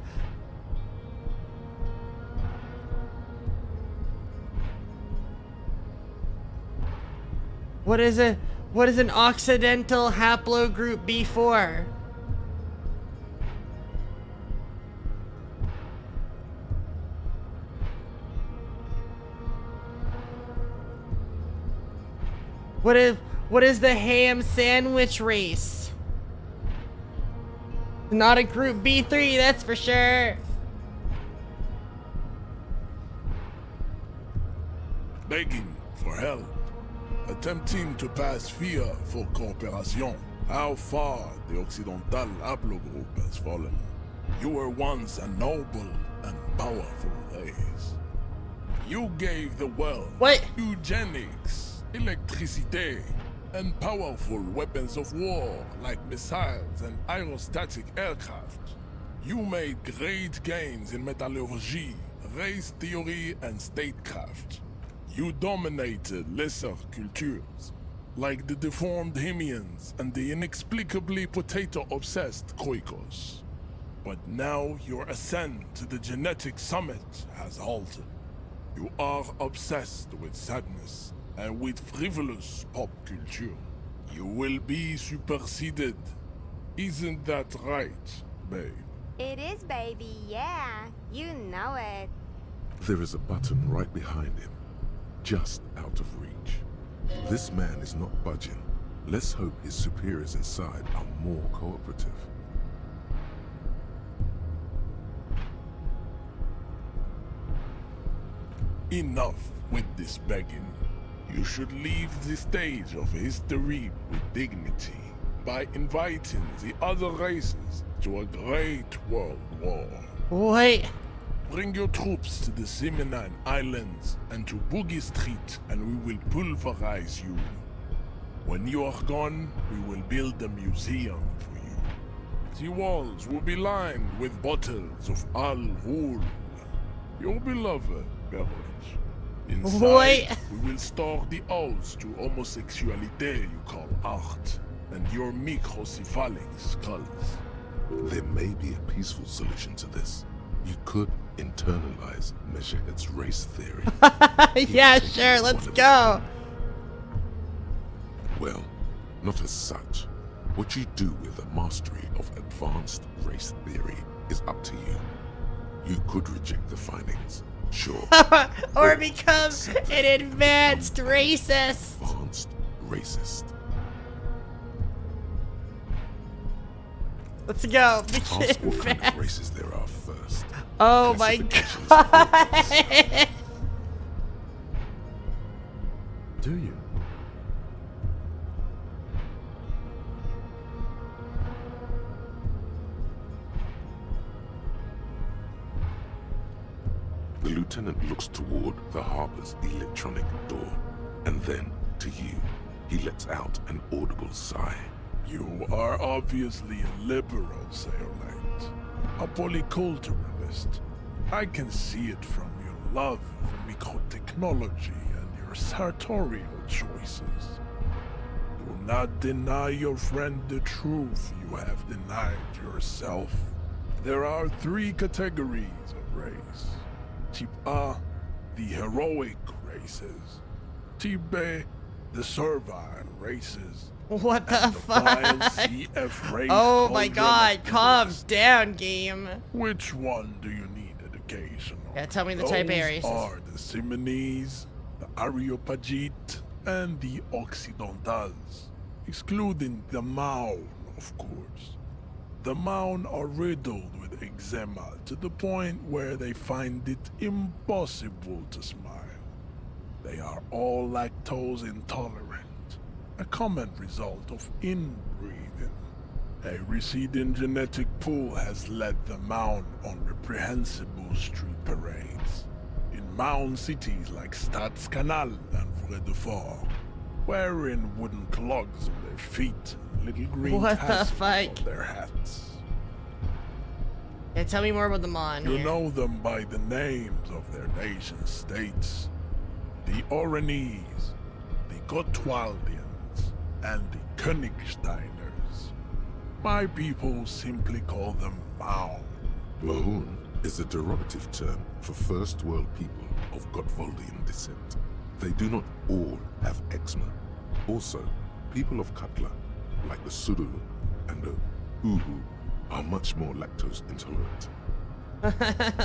What is an Occidental haplogroup B4? What is the ham sandwich race? Not a group B3, that's for sure. Begging for help. Attempting to pass via for cooperation. How far the Occidental haplogroup has fallen. You were once a noble and powerful race. You gave the world eugenics, electricity, and powerful weapons of war like missiles and aerostatic aircraft. You made great gains in metallurgy, race theory, and statecraft. You dominated lesser cultures, like the deformed Hemians and the inexplicably potato-obsessed Khoikos. But now your ascent to the genetic summit has halted. You are obsessed with sadness and with frivolous pop culture. You will be superseded. Isn't that right, babe? It is, baby, yeah. You know it. There is a button right behind him, just out of reach. This man is not budging. Let's hope his superiors inside are more cooperative. Enough with this begging. You should leave the stage of history with dignity by inviting the other races to a great world war. Wait. Bring your troops to the Seminine Islands and to Boogie Street, and we will pulverize you. When you are gone, we will build a museum for you. The walls will be lined with bottles of Al Ghul, your beloved beverage. Inside, we will store the odes to homosexuality you call art, and your microcephalic skulls. There may be a peaceful solution to this. You could internalize Meshached's race theory. Yeah, sure, let's go. Well, not as such. What you do with the mastery of advanced race theory is up to you. You could reject the findings, sure. Or become an advanced racist. Advanced racist. Let's go. Ask what kind of races there are first. Oh my god. Do you? The lieutenant looks toward the harbor's electronic door, and then to you. He lets out an audible sigh. You are obviously a liberal, Sailmate. A polyculturalist. I can see it from your love of microtechnology and your sartorial choices. Do not deny your friend the truth you have denied yourself. There are 3 categories of race. Type A, the heroic races. Type B, the servile races. What the fuck? CF race oh my god, calm down, game. Which one do you need education on? Yeah, tell me the type A races. Those are the Simonese, the Areopagite, and the Occidentals, excluding the Maun, of course. The Maun are riddled with eczema to the point where they find it impossible to smile. They are all lactose intolerant, a common result of inbreeding. A receding genetic pool has led the Maun on reprehensible street parades in Maun cities like Stadskanal and Vredefort, wearing wooden clogs on their feet and little green tassels on their hats. Yeah, tell me more about the Mon. You know them by the names of their nation states. The Oranese, the Gotwaldians, and the Königsteiners. My people simply call them Maun. Mahun is a derogative term for first world people of Gotwaldian descent. They do not all have eczema. Also, people of Katla, like the Suru and the Uhu, are much more lactose intolerant.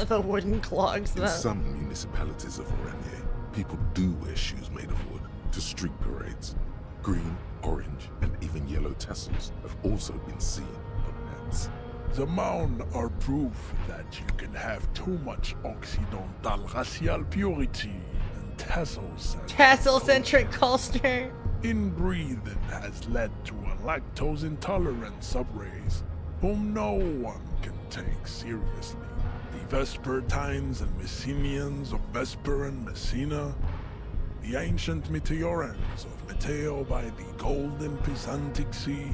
The wooden clogs, In though. some municipalities of Oranje, people do wear shoes made of wood to street parades. Green, orange, and even yellow tassels have also been seen on hats. The Maun are proof that you can have too much Occidental racial purity and Tassel-centric culture. Inbreeding has led to a lactose-intolerant subrace whom no one can take seriously. The Vespertines and Messenians of Vesper and Messina, the ancient Meteorans of Meteo by the golden Pisantic Sea,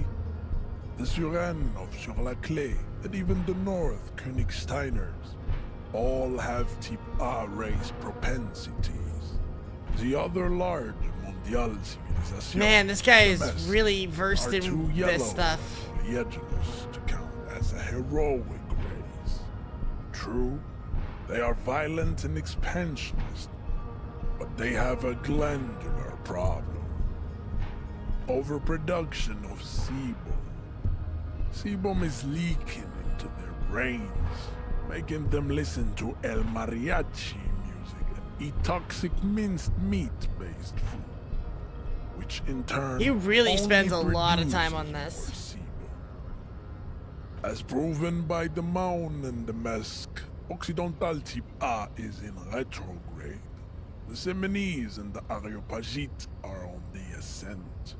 the Suren of Sur-la-Clé, and even the North Königsteiners, all have type A race propensities. The other large Mondial civilizations, Man, this guy is the really versed are in too this yellow stuff. and foliaginous to count as a heroic race. True, they are violent and expansionist, but they have a glandular problem. Overproduction of sebum. Sebum is leaking into their brains, making them listen to El Mariachi music and eat toxic minced meat-based food, which in turn He really only spends a lot of produces time on this. as proven by the Maun and the Mesk, Occidental type A is in retrograde. The Seminese and the Areopagite are on the ascent.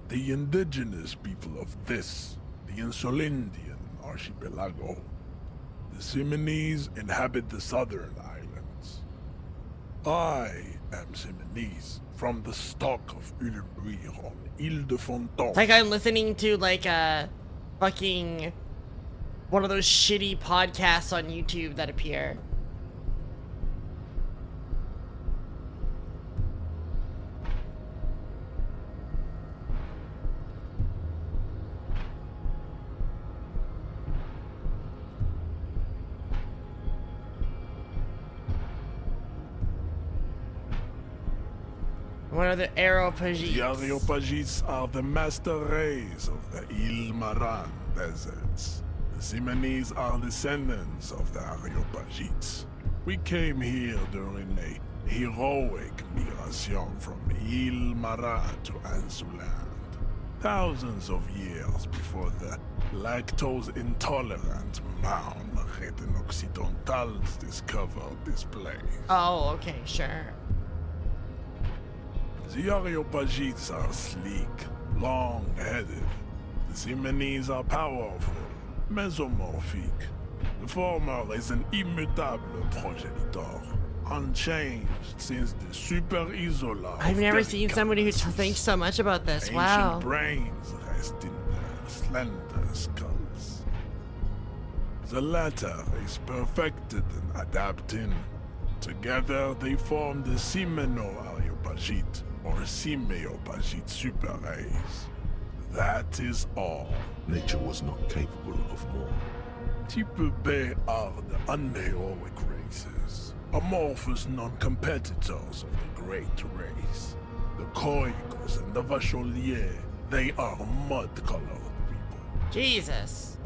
The indigenous people of this, the Insulindian archipelago, the Seminese inhabit the southern islands. I am Seminese, from the stock of Ulmuir on Ile-de-Fontaine. It's like I'm listening to like a fucking one of those shitty podcasts on YouTube that appear. What are the Areopagites? The Areopagites are the master race of the Ile-Maran deserts. The Simonese are descendants of the Areopagites. We came here during a heroic migration from Ile-Maran to Ansuland, thousands of years before the lactose-intolerant Maun Occidentals discovered this place. Oh, okay, sure. The Areopagites are sleek, long-headed. The Simonese are powerful, mesomorphic. The former is an immutable progenitor, unchanged since the Super Isola. I've never seen somebody who thinks so much about this. Wow. Ancient brains rest in their slender skulls. The latter is perfected and adapting. Together they form the Simeno-Areopagite, or Simeopagite super race. That is all. Nature was not capable of more. Type B are the unheroic races, amorphous non-competitors of the great race. The Koikos and the Vacholier, they are mud-colored people. Jesus.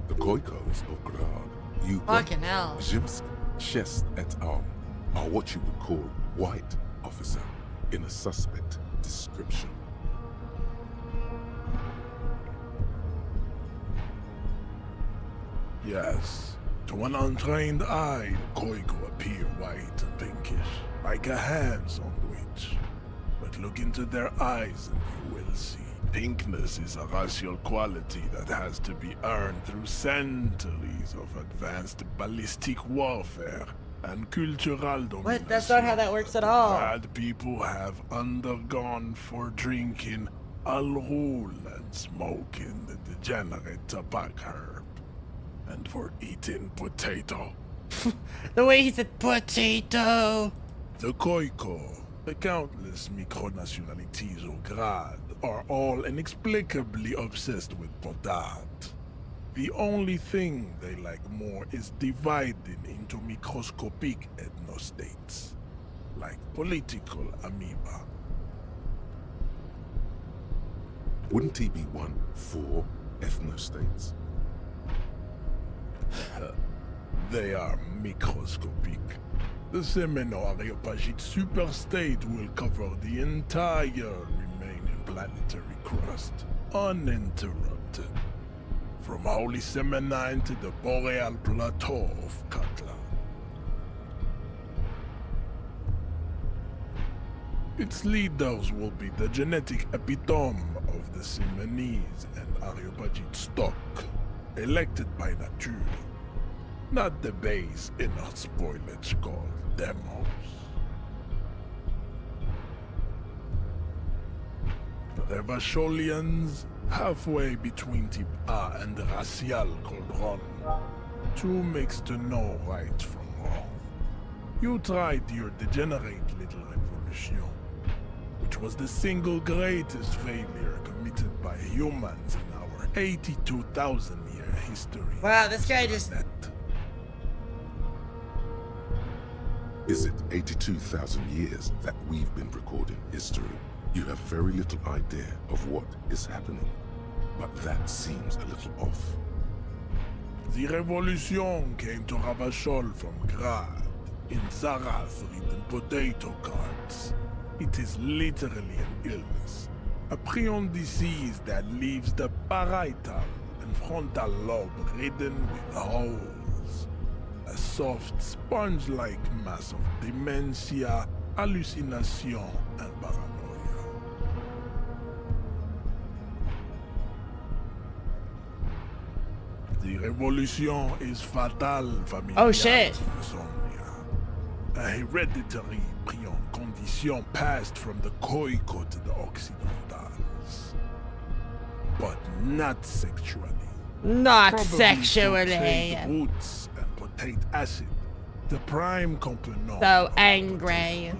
The Koikos of Grad, Yugo, Fucking hell. Zhimsk, Shest et al. Are what you would call white officer in a suspect description. Yes, to an untrained eye, Koiko appear white and pinkish, like a hand sandwich. But look into their eyes and you will see. Pinkness is a racial quality that has to be earned through centuries of advanced ballistic warfare and cultural domination. What? That's not how that works at all. Bad people have undergone for drinking alrul and smoking the degenerate tobacco herb, and for eating potato. The way he said potato. The Koiko, the countless micronationalities of Grad, are all inexplicably obsessed with potat. The only thing they like more is dividing into microscopic ethnostates, like political amoeba. Wouldn't he be one for ethnostates? They are microscopic. The Semeno-Areopagite superstate will cover the entire remaining planetary crust, uninterrupted. From Holy Semenine to the Boreal Plateau of Katla. Its leaders will be the genetic epitome of the Semenese and Areopagite stock, elected by nature, not the base inner spoilage called demos. The Revacholians, halfway between Type A and the Racial Cauldron, two makes to know right from wrong. You tried your degenerate little revolution, which was the single greatest failure committed by humans in our 82,000-year history. Wow, this guy just... Is it 82,000 years that we've been recording history? You have very little idea of what is happening, but that seems a little off. The revolution came to Ravachol from Grad, in Zarath written potato carts. It is literally an illness, a prion disease that leaves the parietal and frontal lobe ridden with holes. A soft, sponge-like mass of dementia, hallucination, and paranoia. The revolution is fatal, familial. Oh shit! A hereditary prion condition passed from the Khoico to the Occidentals. But not sexually. Not Probably sexually. through trade roots and potate acid, the prime component. So angry.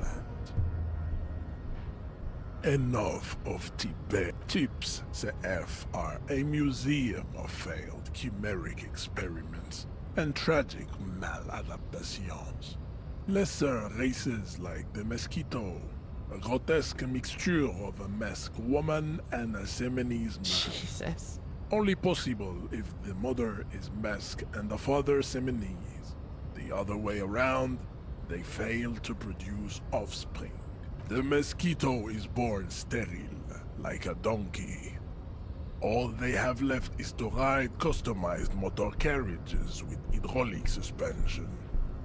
Enough of Tibet. Tips CF are a museum of failed chimeric experiments and tragic maladaptations. Lesser races like the mosquito, a grotesque mixture of a masked woman and a Semenese man. Jesus. Only possible if the mother is masked and the father Semenese. The other way around, they fail to produce offspring. The mosquito is born sterile, like a donkey. All they have left is to ride customized motor carriages with hydraulic suspension,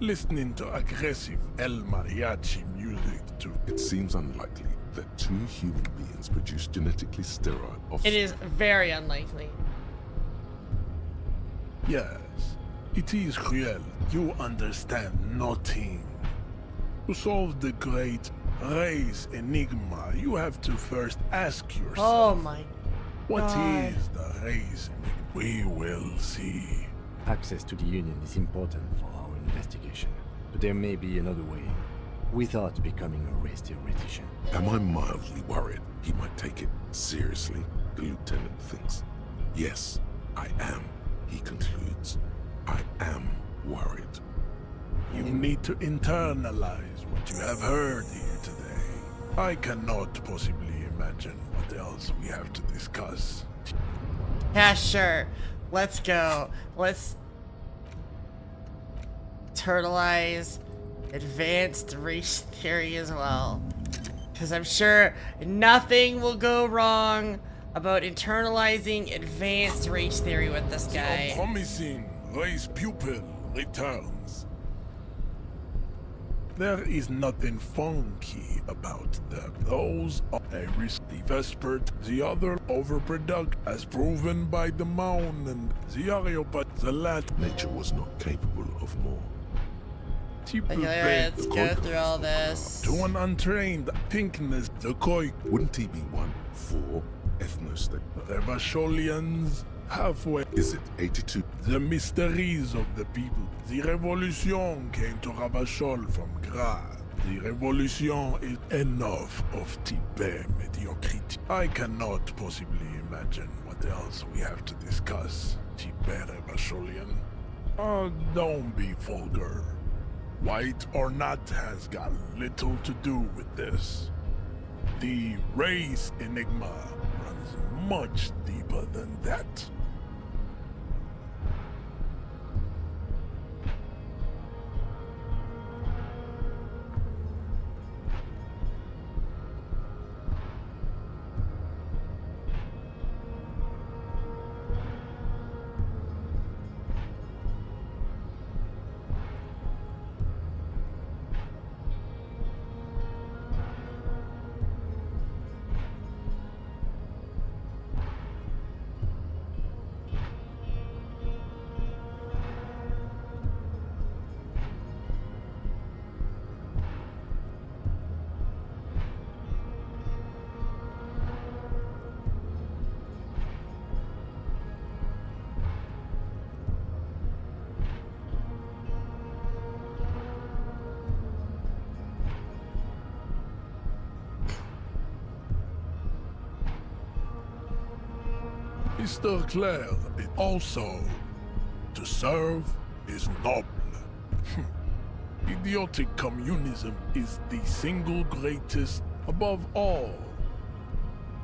listening to aggressive El Mariachi music too. It seems unlikely that two human beings produce genetically sterile offspring. It is very unlikely. Yes, it is cruel. You understand nothing. To solve the great race enigma, you have to first ask yourself. Oh my What God. is the race enigma? We will see. Access to the Union is important for our investigation, but there may be another way, without becoming a race theoretician. Am I mildly worried he might take it seriously? The lieutenant thinks. Yes, I am, he concludes. I am worried. You need to internalize what you have heard here today. I cannot possibly imagine what else we have to discuss. Yeah, sure. Let's go. Let's turtleize advanced race theory as well. Because I'm sure nothing will go wrong about internalizing advanced race theory with this guy. The promising race pupil returns. There is nothing funky about them. Those are a risk. The Vespert, the other overproduct, as proven by the Maun and the Areopagite, the latter. Nature was not capable of more. Okay, let's go through all this. To an untrained pinkness, the Koi. Wouldn't he be one for ethnostate? Revacholians, halfway. Is it 82? The mysteries of the people. The revolution came to Ravachol from Grad. The revolution is enough of Tibet mediocrity. I cannot possibly imagine what else we have to discuss, Tibet Revacholian. Oh, don't be vulgar. white or not has got little to do with this. The race enigma runs much deeper than that. Mr. Claire, also, to serve is noble. Idiotic communism is the single greatest above all.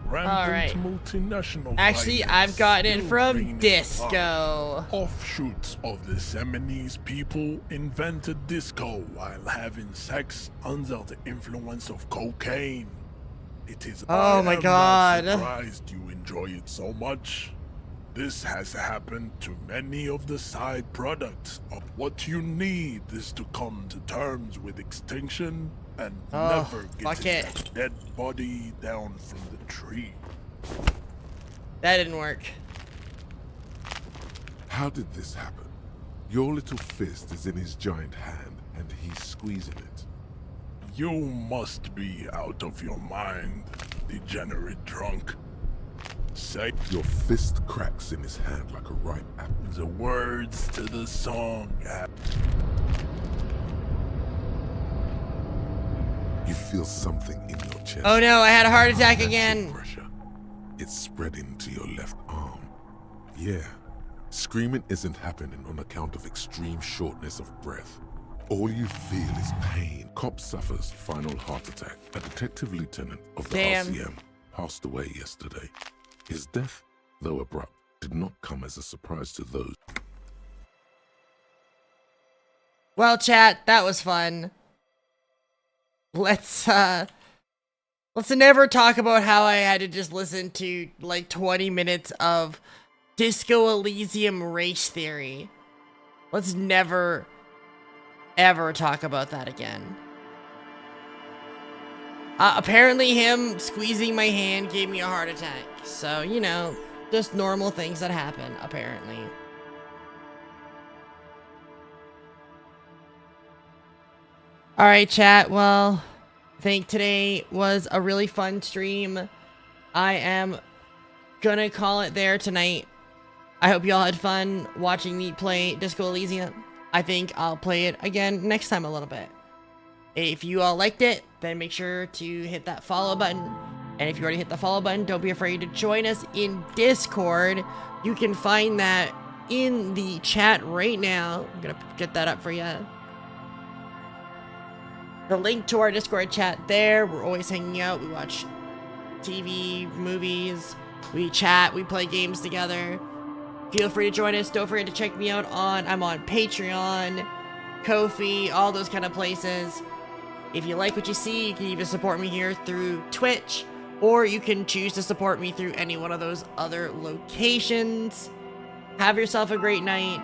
Rampant multinational Actually, finance I've gotten it still from reign in disco. power. Offshoots of the Seminoles people invented disco while having sex under the influence of cocaine. It is Oh my God. not surprised you enjoy it so much. This has happened to many of the side products. What you need is to come to terms with extinction and never get that dead body down from the tree. That didn't work. How did this happen? Your little fist is in his giant hand, and he's squeezing it. You must be out of your mind, degenerate drunk. Say your fist cracks in his hand like a ripe apple. The words to the song. You feel something in your chest. Oh no, I had a heart attack again. Pressure. It's spreading to your left arm. Yeah, screaming isn't happening on account of extreme shortness of breath. All you feel is pain. Cop suffers final heart attack. A detective lieutenant of the RCM passed away yesterday. His death, though abrupt, did not come as a surprise to those. Well, chat, that was fun. Let's never talk about how I had to just listen to like 20 minutes of Disco Elysium race theory. Let's never ever talk about that again. Apparently him squeezing my hand gave me a heart attack. So, you know, just normal things that happen, apparently. Alright, chat. Well, I think today was a really fun stream. I am gonna call it there tonight. I hope y'all had fun watching me play Disco Elysium. I think I'll play it again next time a little bit. If you all liked it, then make sure to hit that follow button. And if you already hit the follow button, don't be afraid to join us in Discord. You can find that in the chat right now. I'm gonna get that up for you. The link to our Discord chat there. We're always hanging out. We watch TV, movies, we chat, we play games together. Feel free to join us. Don't forget to check me out I'm on Patreon, Ko-fi, all those kind of places. If you like what you see, you can even support me here through Twitch, or you can choose to support me through any one of those other locations. Have yourself a great night.